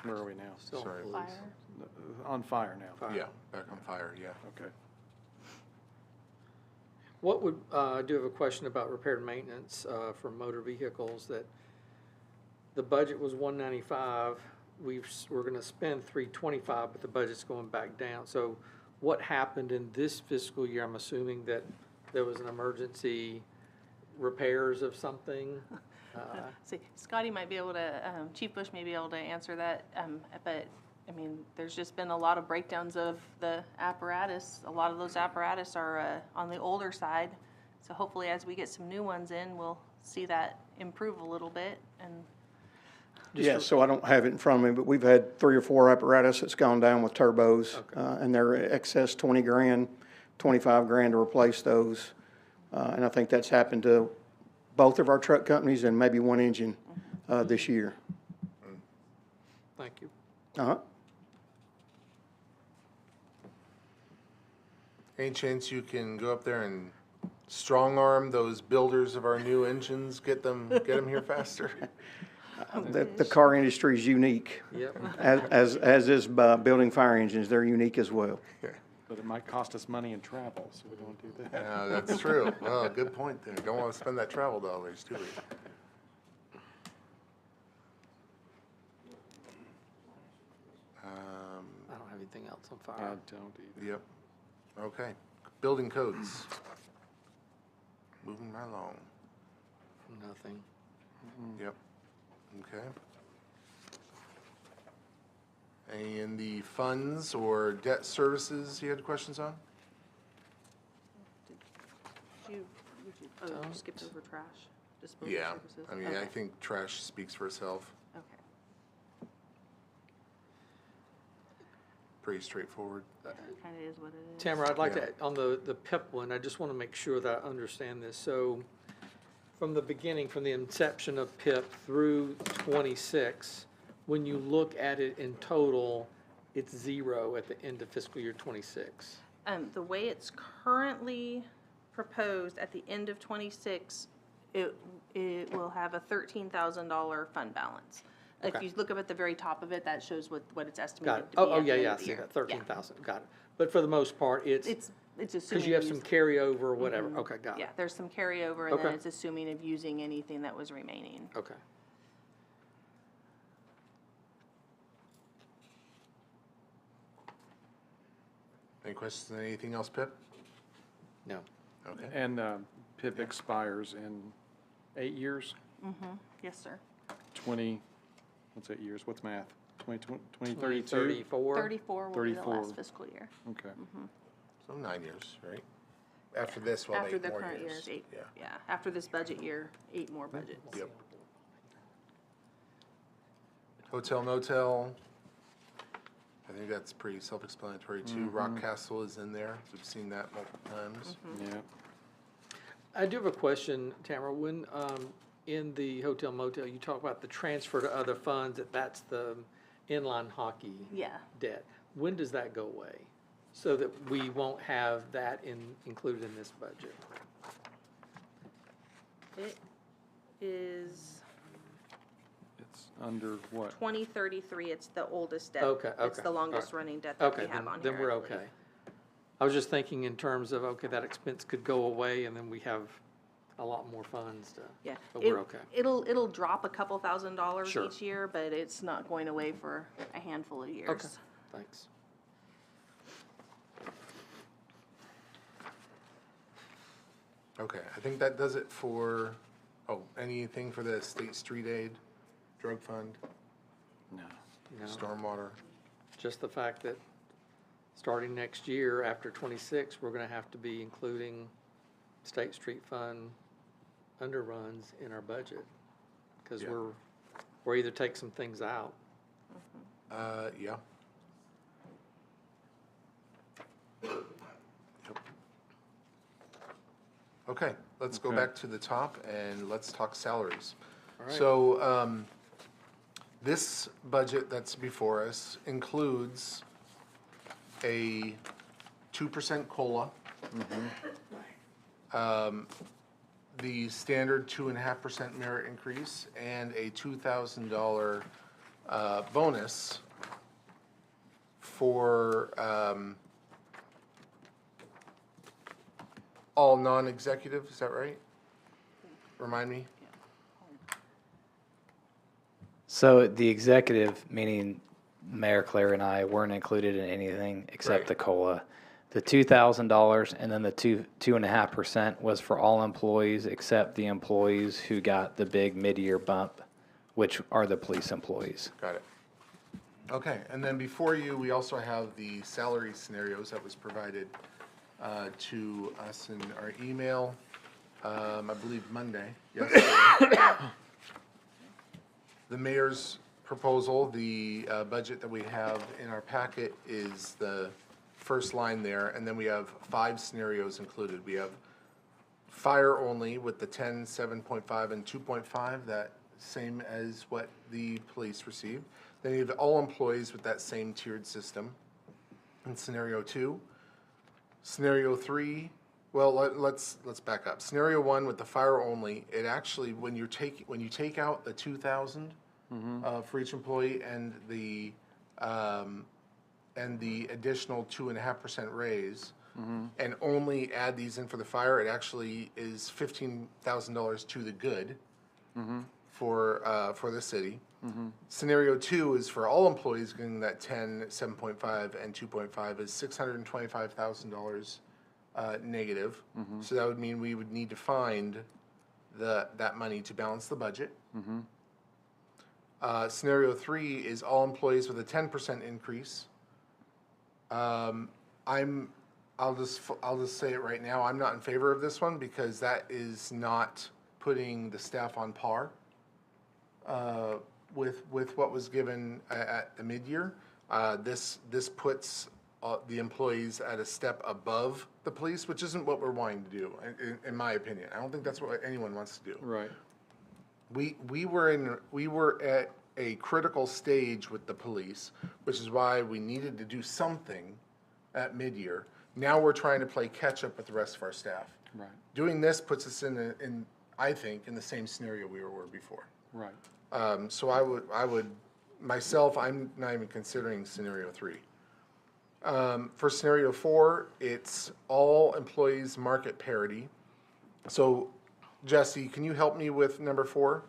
where are we now? Still Sorry. police. Fire. On fire now. Yeah, back on fire, yeah. Okay. What would, I do have a question about repair and maintenance for motor vehicles, that the budget was 195, we're gonna spend 325, but the budget's going back down. So what happened in this fiscal year? I'm assuming that there was an emergency repairs of something? See, Scotty might be able to, Chief Bush may be able to answer that, but, I mean, there's just been a lot of breakdowns of the apparatus. A lot of those apparatus are on the older side, so hopefully as we get some new ones in, we'll see that improve a little bit, and Yeah, so I don't have it in front of me, but we've had 3 or 4 apparatus that's gone down with turbos, and they're excess 20 grand, 25 grand to replace those. And I think that's happened to both of our truck companies and maybe one engine this year. Thank you. Uh-huh. Any chance you can go up there and strong arm those builders of our new engines, get them here faster? The car industry is unique, Yep. as is building fire engines. They're unique as well. But it might cost us money in travel, so we don't do that. Yeah, that's true. Well, good point there. Don't want to spend that travel dollars, do we? I don't have anything else on I fire. don't either. Yep. Okay. Building codes. Moving right along. Nothing. Yep. Okay. Any in the funds or debt services you had questions on? you skipped over trash, disposal Yeah. services? I mean, I Okay. think trash speaks for itself. Okay. Pretty straightforward. Kind of is what it is. Tamara, I'd like Yeah. to, on the PIP one, I just want to make sure that I understand this. So from the beginning, from the inception of PIP through 26, when you look at it in total, it's 0 at the end of fiscal year 26. The way it's currently proposed at the end of 26, it will have a $13,000 fund balance. If Okay. you look up at the very top of it, that shows what it's Got estimated it. to be Oh, at the yeah, end yeah, I of the see year. that, 13,000, got it. But for the most part, it's, It's assuming. because you have some use- carryover or whatever. Okay, got it. Yeah, there's some carryover, and then Okay. it's assuming of using anything that was remaining. Okay. Any questions on anything else, Pip? No. Okay. And PIP expires in 8 years, Yes, sir. 20, what's 8 years, what's math? 2032? 34? 34 will be the 34. last fiscal year. Okay. So 9 years, right? After this, we'll have After 8 the more current years. year's eight, Yeah. yeah, after this budget year, 8 more budgets. Yep. Hotel motel, I think that's pretty self-explanatory too. Rock Castle is in there. We've seen that multiple times. Yeah. I do have a question, Tamara. When, in the hotel motel, you talk about the transfer to other funds, that's the inline hockey Yeah. debt. When does that go away? So that we won't have that included in this budget? It is It's under what? 2033, it's the oldest debt. Okay, It's okay, the all longest right. running debt that we Okay, have on here. then I we're believe. okay. I was just thinking in terms of, okay, that expense could go away and then we have a lot more funds to, Yeah. but we're okay. It'll drop a couple $1,000 Sure. each year, but it's not going away for a handful of years. Okay, thanks. Okay, I think that does it for, anything for the state street aid, drug fund, No. No, stormwater? just the fact that starting next year, after 26, we're gonna have to be including State Street Fund underruns in our budget. Cause Yeah. we're either take some things out. Yeah. Yep. Okay, let's go Okay. back to the top and let's talk salaries. All right. So, this budget that's before us includes a 2% COLA. The standard 2.5% merit increase and a $2,000 bonus for all non-executive, is that right? Remind me? So the executive, meaning Mayor Claire and I, weren't included in anything except Right. the COLA. The $2,000 and then the 2.5% was for all employees except the employees who got the big mid-year bump, which are the police employees. Got it. Okay, and then before you, we also have the salary scenarios that was provided to us in our email, I believe Monday, yesterday. The mayor's proposal, the budget that we have in our packet is the first line there, and then we have 5 scenarios included. We have fire only with the 10, 7.5, and 2.5, that same as what the police received. Then you have all employees with that same tiered system in scenario 2. Scenario 3, well, let's back up. Scenario 1 with the fire only, it actually, when you take out the 2,000 for each employee and the additional 2.5% raise, and only add these in for the fire, it actually is $15,000 to the good for the city. Scenario 2 is for all employees getting that 10, 7.5, and 2.5 is $625,000 negative. So that would mean we would need to find that money to balance the budget. Scenario 3 is all employees with a 10% increase. I'll just say it right now, I'm not in favor of this one because that is not putting the staff on par with what was given at the mid-year. This puts the employees at a step above the police, which isn't what we're wanting to do, in my opinion. I don't think that's what anyone wants to do. Right. We were at a critical stage with the police, which is why we needed to do something at mid-year. Now we're trying to play catch-up with the rest of our staff. Right. Doing this puts us I think, in the same scenario we were before. Right. So I would, myself, I'm not even considering scenario 3. For scenario 4, it's all employees market parity. So Jesse, can you help me with number 4?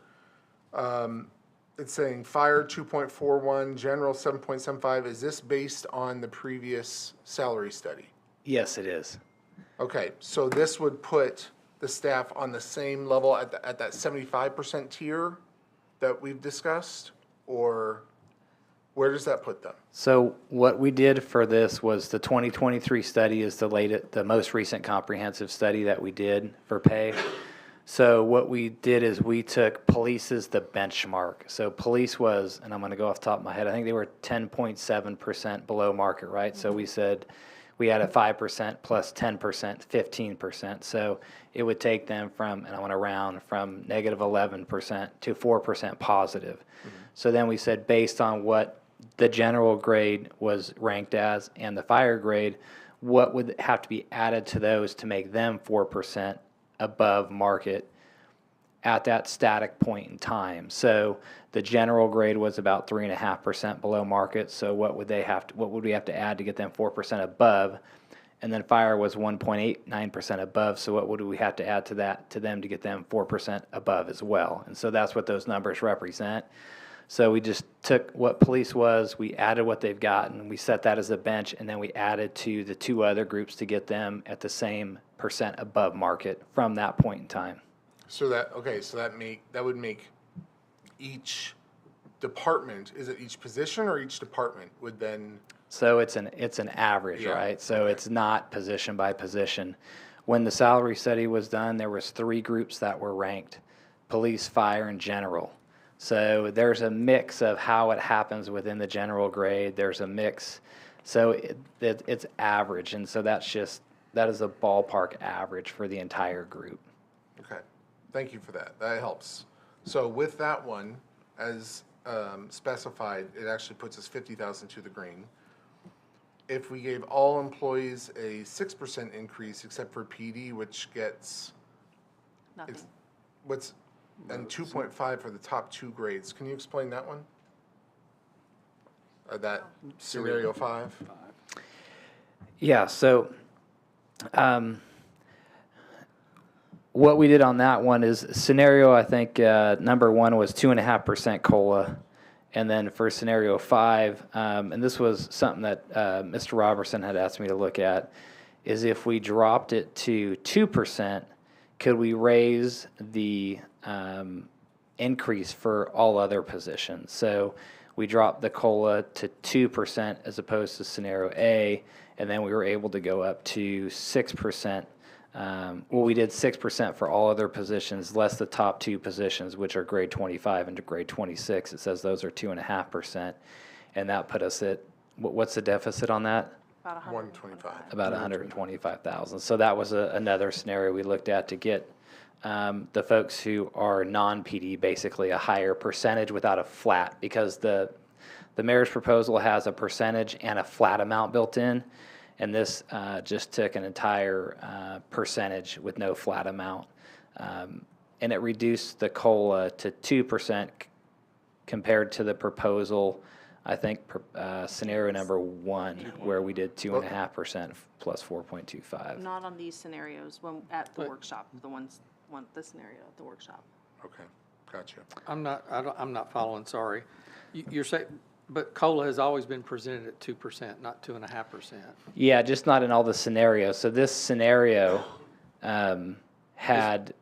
it's saying fire 2.41, general 7.75. Is this based on the previous salary study? Yes, it is. Okay, so this would put the staff on the same level at that 75% tier that we've discussed? Or where does that put them? So what we did for this was the 2023 study is the most recent comprehensive study that we did for pay. So what we did is we took police as the benchmark. So police was, and I'm going to go off the top of my head, I think they were 10.7% below market, right? So we said we had a 5% plus 10%, 15%. So it would take them from, and I want to round, from negative 11% to 4% positive. So then we said based on what the general grade was ranked as and the fire grade, what would have to be added to those to make them 4% above market at that static point in time? So the general grade was about 3.5% below market. So what would we have to add to get them 4% above? And then fire was 1.89% above. So what would we have to add to them to get them 4% above as well? And so that's what those numbers represent. So we just took what police was, we added what they've gotten, we set that as a bench, and then we added to the two other groups to get them at the same percent above market from that point in time. So that would make each department, is it each position or each department would then? So it's an average, Yeah. right? So it's not position by position. When the salary study was done, there was 3 groups that were ranked: police, fire, and general. So there's a mix of how it happens within the general grade. There's a mix. So it's average. And so that is a ballpark average for the entire group. Okay, thank you for that. That helps. So with that one, as specified, it actually puts us 50,000 to the green. If we gave all employees a 6% increase except for PD, which gets, Nothing. and 2.5 for the top 2 grades. Can you explain that one? That scenario 5? Yeah, so what we did on that one is scenario, I think, number 1 was 2.5% COLA. And then for scenario 5, and this was something that Mr. Robertson had asked me to look at, is if we dropped it to 2%, could we raise the increase for all other positions? So we dropped the COLA to 2% as opposed to scenario A, and then we were able to go up to 6%. We did 6% for all other positions, less the top 2 positions, which are grade 25 and grade 26. It says those are 2.5%, and that put us at, what's the deficit on that? About 125. About 125,000. So that was another scenario we looked at to get the folks who are non-PD basically a higher percentage without a flat, because the mayor's proposal has a percentage and a flat amount built in, and this just took an entire percentage with no flat amount, and it reduced the COLA to 2% compared to the proposal, I think, scenario number 1, where we did 2.5% plus 4.25. Not on these scenarios at the workshop, the scenario at the workshop. Okay, gotcha. I'm not following, sorry. You're saying, but COLA has always been presented at 2%, not 2.5%. Yeah, just not in all the scenarios. So this scenario had.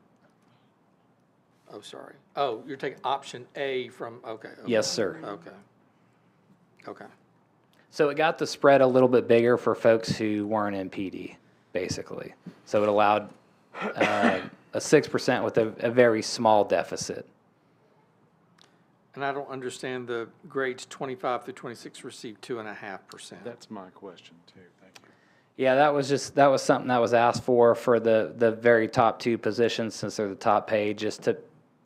Oh, sorry. Oh, you're taking option A from, okay. Yes, sir. Okay. So it got the spread a little bit bigger for folks who weren't in PD, basically. So it allowed a 6% with a very small deficit. And I don't understand the grades 25 through 26 received 2.5%. That's my question too, thank you. Yeah, that was something that was asked for the very top 2 positions, since they're the top paid,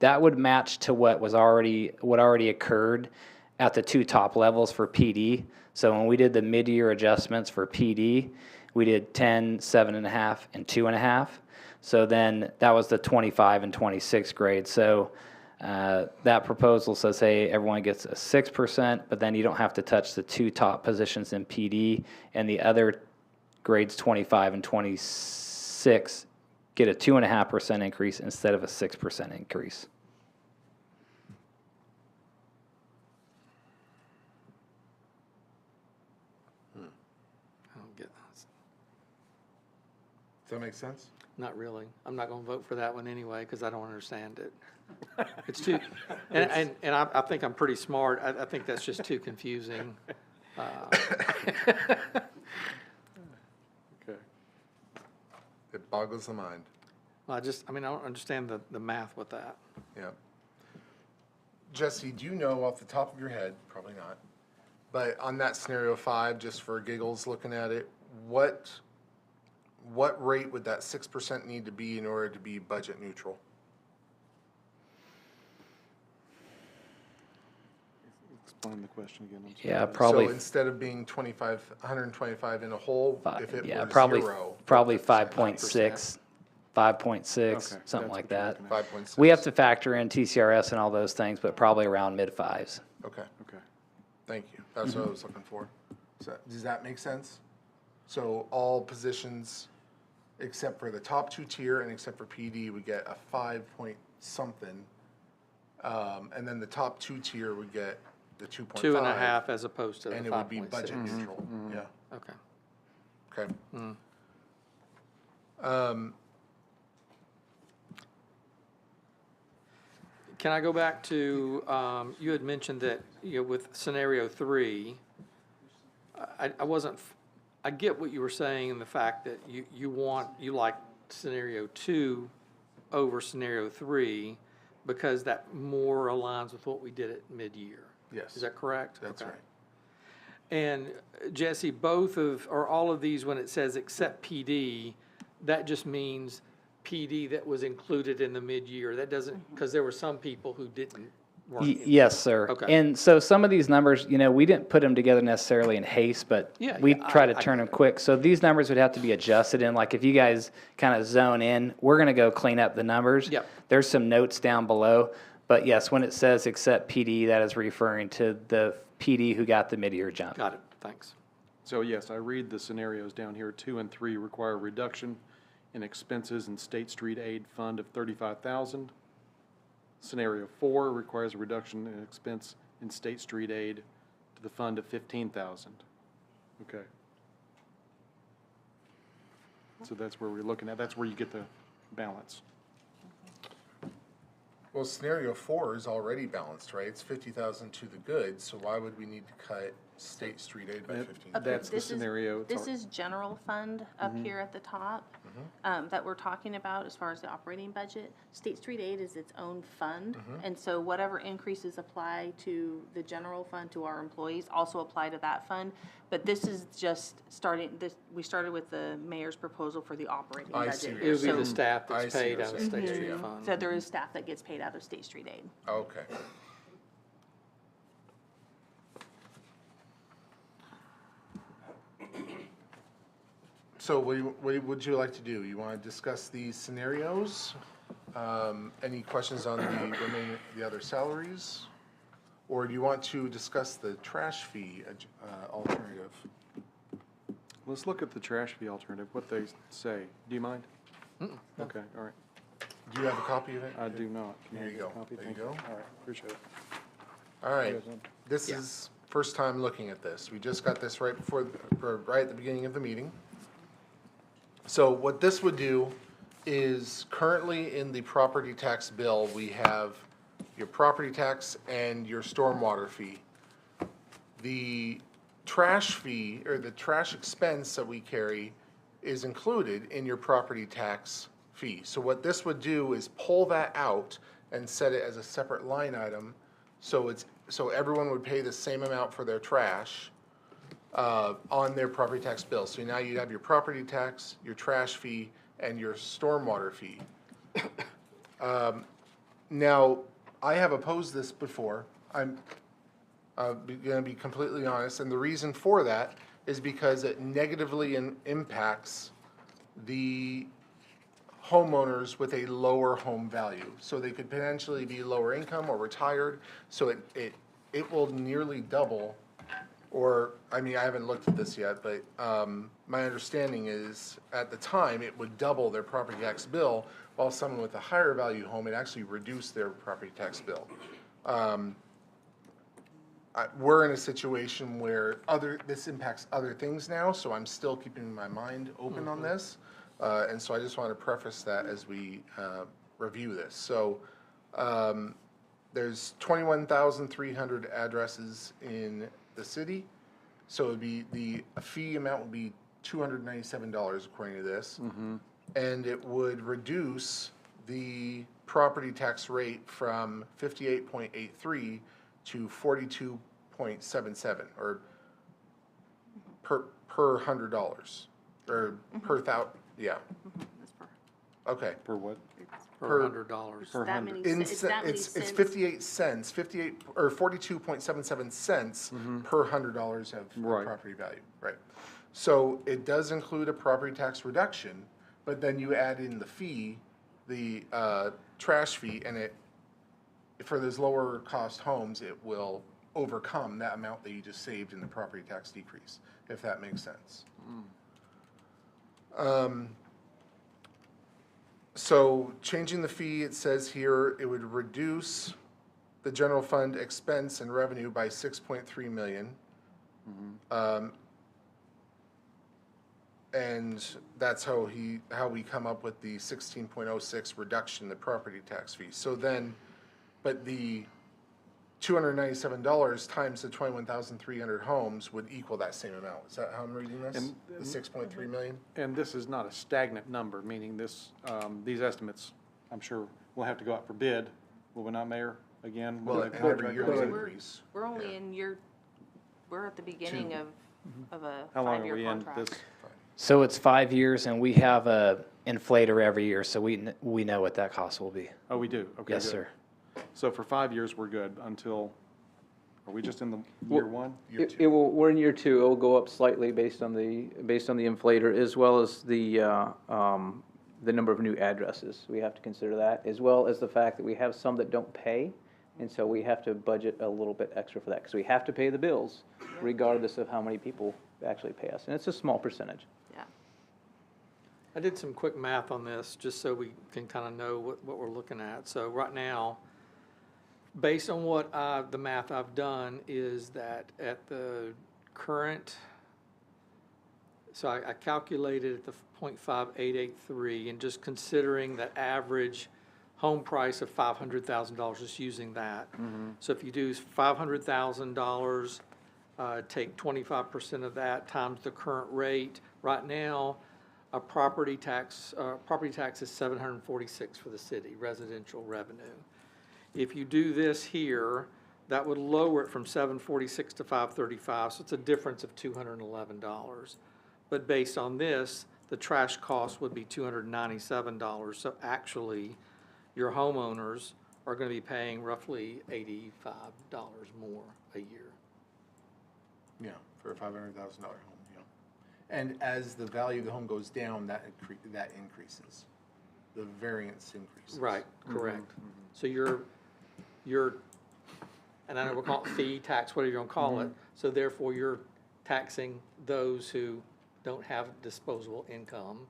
that would match to what already occurred at the 2 top levels for PD. So when we did the mid-year adjustments for PD, we did 10, 7.5, and 2.5. So then that was the 25 and 26 grades. So that proposal says, hey, everyone gets a 6%, but then you don't have to touch the 2 top positions in PD, and the other grades 25 and 26 get a 2.5% increase instead of a 6% increase. that make sense? Not really. I'm not gonna vote for that one anyway, because I don't understand it. It's too, and I think I'm pretty smart. I think that's just too confusing. Okay. It boggles the mind. I don't understand the math with that. Yeah. Jesse, do you know off the top of your head, probably not, but on that scenario 5, just for giggles looking at it, what rate would that 6% need to be in order to be budget neutral? Explain the question again. I'm sorry. Yeah, probably, So instead of being 125 in a hole, if it yeah, were probably, 0. probably what would that 5.6, 5.6, Okay, something that's like what you're that. looking at. 5.6. We have to factor in TCRS and all those things, but probably around mid-5s. Okay, Okay. thank you. That's what I was looking for. So, does that make sense? So all positions, except for the top 2 tier and except for PD, would get a 5 point something. And then the top 2 tier would get the 2.5. 2.5 as opposed to the And it would be 5.6. budget neutral, yeah, Okay. okay. Can I go back to, you had mentioned that, with scenario 3, I wasn't, I get what you were saying in the fact that you like scenario 2 over scenario 3 because that more aligns with what we did at mid-year. Yes. Is that correct? That's Okay. right. And Jesse, or all of these, when it says except PD, that just means PD that was included in the mid-year. That doesn't, because there were some people who weren't in. Yes, sir. Okay. And so some of these numbers, we didn't put them together necessarily in haste, but Yeah, we yeah, try to I turn get them quick. So these numbers would have to be adjusted, and like if you guys kind of zone in, we're going to go clean up the numbers. Yep. There's some notes down below, but yes, when it says except PD, that is referring to the PD who got the mid-year jump. Got it, thanks. So yes, I read the scenarios down here. 2 and 3 require reduction in expenses in State Street Aid Fund of $35,000. Scenario 4 requires a reduction in expense in State Street Aid to the fund of $15,000. Okay. So that's where we're looking at. That's where you get the balance. Well, scenario 4 is already balanced, right? It's 50,000 to the good, so why would we need to cut State Street Aid by 15? Okay, That's the this is- scenario. It's This al- is general fund up here at the top, that we're talking about as far as the operating budget. State Street Aid is its own fund, and so whatever increases apply to the general fund to our employees also apply to that fund. But this is just we started with the mayor's proposal for the operating I budget. see what It would be So- the staff I that's see paid what out of you're State saying. Street Yeah. Fund. So there is staff that gets paid out of State Street Aid. Okay. So what would you like to do? You want to discuss these scenarios? Any questions on the other salaries? Or do you want to discuss the trash fee alternative? Let's look at the trash fee alternative, what they say. Do you mind? Okay, all right. Do you have a copy of it? I do not. Can There have you a go. copy? There you Thank go. All right, appreciate it. All right, Yes, this is first time looking at this. We just got this right right at the beginning of the meeting. So what this would do is currently in the property tax bill, we have your property tax and your stormwater fee. The trash fee or the trash expense that we carry is included in your property tax fee. So what this would do is pull that out and set it as a separate line item. So everyone would pay the same amount for their trash on their property tax bill. So now you'd have your property tax, your trash fee, and your stormwater fee. Now, I have opposed this before. I'm gonna be completely honest, and the reason for that is because it negatively impacts the homeowners with a lower home value. So they could potentially be lower income or retired, so it will nearly double, or, I mean, I haven't looked at this yet, but my understanding is, at the time, it would double their property tax bill, while someone with a higher value home, it actually reduced their property tax bill. We're in a situation where this impacts other things now, so I'm still keeping my mind open on this. And so I just want to preface that as we review this. So there's 21,300 addresses in the city. So it'd be, the fee amount would be $297 according to this. And it would reduce the property tax rate from 58.83 to 42.77, or per $100, or per yeah, That's per. okay. Per what? Per $100. Per That hundred. many, it's that many It's cents. 58 cents, 58, or 42.77 cents per $100 of Right. property value, right? So it does include a property tax reduction, but then you add in the fee, the trash fee, and it, for those lower cost homes, it will overcome that amount that you just saved in the property tax decrease, if that makes sense. So changing the fee, it says here, it would reduce the general fund expense and revenue by 6.3 million. And that's how we come up with the 16.06 reduction in the property tax fee. So then, but the $297 times the 21,300 homes would equal that same amount. Is that how I'm reading this? And- The 6.3 million? And this is not a stagnant number, meaning this, these estimates, I'm sure, will have to go out for bid, will we not, Mayor, again? Well, Will and they- every year We're- it's increase. We're only in we're at the beginning of a How long are 5-year we in contract. this? So it's 5 years, and we have a inflator every year, so we know what that cost will be. Oh, we do? Okay, Yes, good. sir. So for 5 years, we're good until, are we just in the year one? Year It will, we're in year two, it will go up slightly based on the inflator, as well as the number of new addresses. We have to consider that, as well as the fact that we have some that don't pay, and so we have to budget a little bit extra for that, because we have to pay the bills regardless of how many people actually pay us, and it's a small percentage. Yeah. I did some quick math on this, just so we can kind of know what we're looking at. So right now, based on the math I've done, is that at the current, so I calculated at the .5883, and just considering that average home price of $500,000, just using that. So if you do $500,000, take 25% of that times the current rate. Right now, a property tax is $746 for the city, residential revenue. If you do this here, that would lower it from $746 to $535, so it's a difference of $211. But based on this, the trash cost would be $297. So actually, your homeowners are going to be paying roughly $85 more a year. Yeah, for a $500,000 home, yeah. And as the value of the home goes down, that increases. The variance increases. Right, correct. So you're, and I know we'll call it fee, tax, whatever you're gonna call it. So therefore, you're taxing those who don't have disposable income.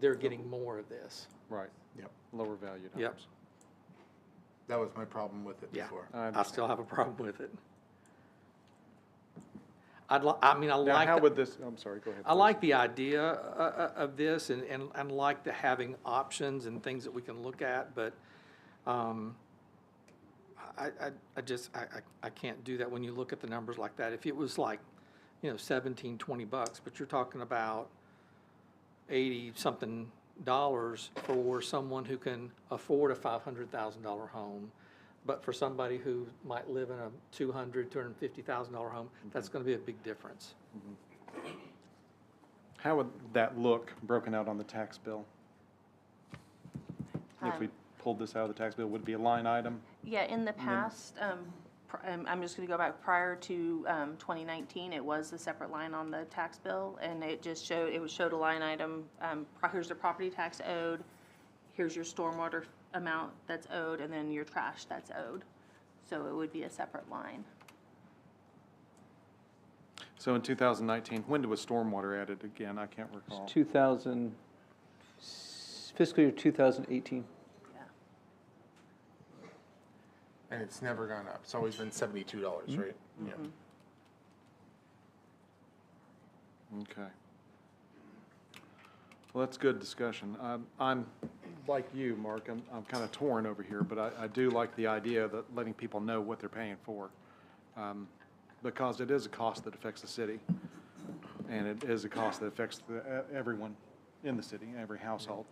They're getting more of this. Right, Yep. lower valued homes. Yep. That was my problem with it Yeah. before. I still have a problem with it. I Now, like. how the- would this, I'm sorry, go ahead. I please. like the idea of this and like the having options and things that we can look at, but I can't do that when you look at the numbers like that. If it was like, $17, $20, but you're talking about 80-something dollars for someone who can afford a $500,000 home. But for somebody who might live in a $250,000 home, that's going to be a big difference. How would that look broken out on the tax bill? If we pulled this out of the tax bill, would it be a line item? Yeah, in the past, I'm just gonna go back prior to 2019, it was a separate line on the tax bill, and it just showed a line item, here's the property tax owed, here's your stormwater amount that's owed, and then your trash that's owed. So it would be a separate line. So in 2019, when was stormwater added again? I can't recall. 2000, fiscal year 2018. Yeah. And it's never gone up. It's always been $72, right? Yeah. Okay. Well, that's good discussion. I'm, like you, Mark, I'm kind of torn over here, but I do like the idea that letting people know what they're paying for. Because it is a cost that affects the city, and it is a cost that affects everyone in the city, every household.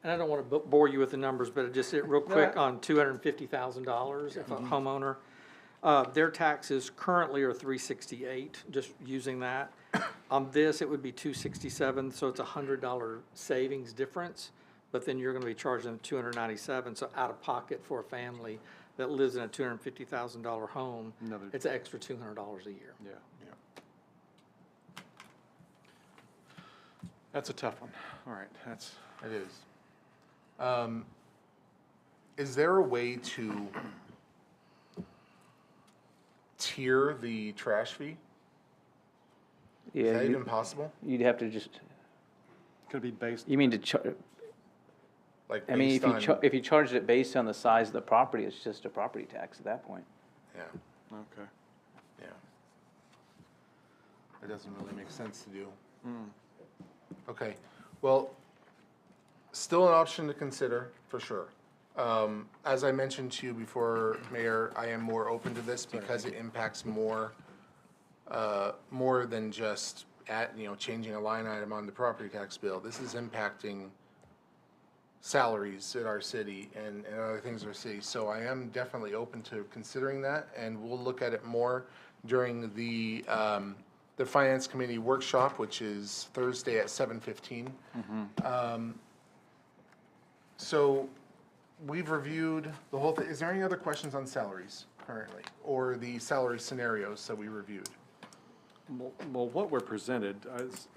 And I don't want to bore you with the numbers, but just real quick on $250,000 if a homeowner, their taxes currently are $368, just using that. On this, it would be $267, so it's a $100 savings difference, but then you're going to be charging them $297, so out of pocket for a family that lives in a $250,000 home, it's an extra $200 a year. Yeah. That's a tough one. All right, that's. It is. Is there a way to tier the trash fee? Is Yeah, that even possible? you'd have to just, Could be based. you mean to Like I mean, based on, if you charged it based on the size of the property, it's just a property tax at that point. yeah, Okay. yeah. It doesn't really make sense to do. Okay, well, still an option to consider, for sure. As I mentioned to you before, Mayor, I am more open to this because it impacts more than just changing a line item on the property tax bill. This is impacting salaries at our city and other things in our city. So I am definitely open to considering that, and we'll look at it more during the Finance Committee workshop, which is Thursday at 7:15. So we've reviewed the whole thing. Is there any other questions on salaries currently, or the salary scenarios that we reviewed? Well, what we're presented is,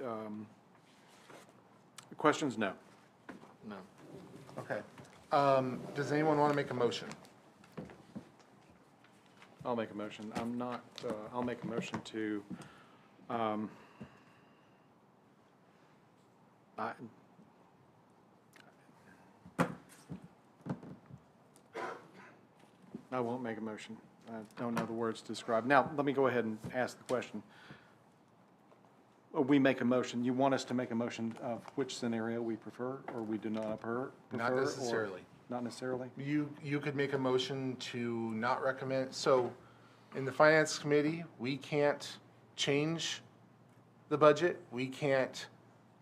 questions, no. No. Okay. Does anyone want to make a motion? I'll make a motion. I'll make a motion to, I won't make a motion. I don't know the words to describe. Now, let me go ahead and ask the question. We make a motion, you want us to make a motion of which scenario we prefer, or we do not prefer? Not or necessarily. Not necessarily? You could make a motion to not recommend, so in the Finance Committee, we can't change the budget. We can't,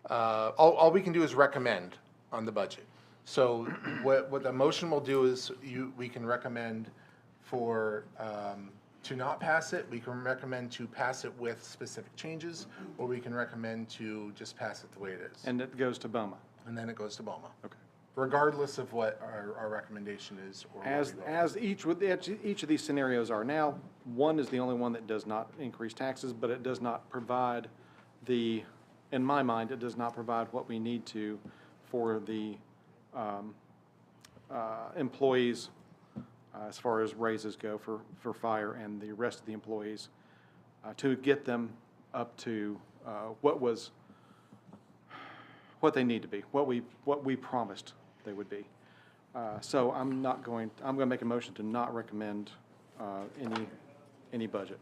all we can do is recommend on the budget. So what the motion will do is we can recommend for, to not pass it, we can recommend to pass it with specific changes, or we can recommend to just pass it the way it is. And it goes to BOMA? And then it goes to BOMA. Okay. Regardless of what our recommendation is or what we vote. As each of these scenarios are now, one is the only one that does not increase taxes, but it does not provide in my mind, it does not provide what we need to for the employees as far as raises go for fire and the rest of the employees, to get them up to what they need to be, what we promised they would be. So I'm going to make a motion to not recommend any budget.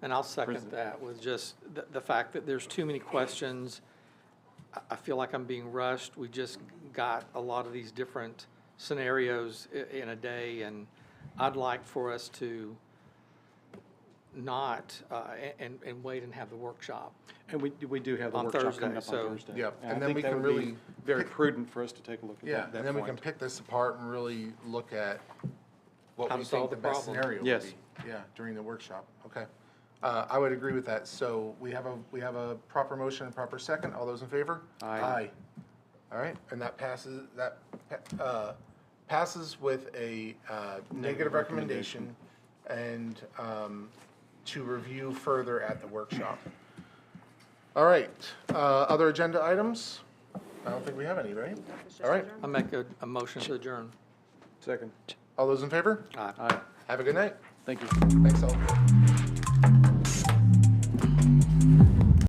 And I'll second that with just the fact that there's too many questions. I feel like I'm being rushed. We just got a lot of these different scenarios in a day, and I'd like for us to not, and wait and have the workshop. And we do have the On workshop coming up Thursday, on so- Thursday. Yeah, and I then think we that can would be really very prudent for us to take a look at Yeah, that and then we can point. pick this apart and really look at what How we to think solve the the best problem. scenario would Yes. be. Yeah, during the workshop, okay. I would agree with that, so we have a proper motion and proper second, all those in favor? Aye. All right, and that passes with a negative recommendation and to review further at the workshop. All right, other agenda items? I don't think we have any, right? All right, I'll make a motion to adjourn. Second. all those in favor? Aye. Aye. Have a good night. Thank you. Thanks all.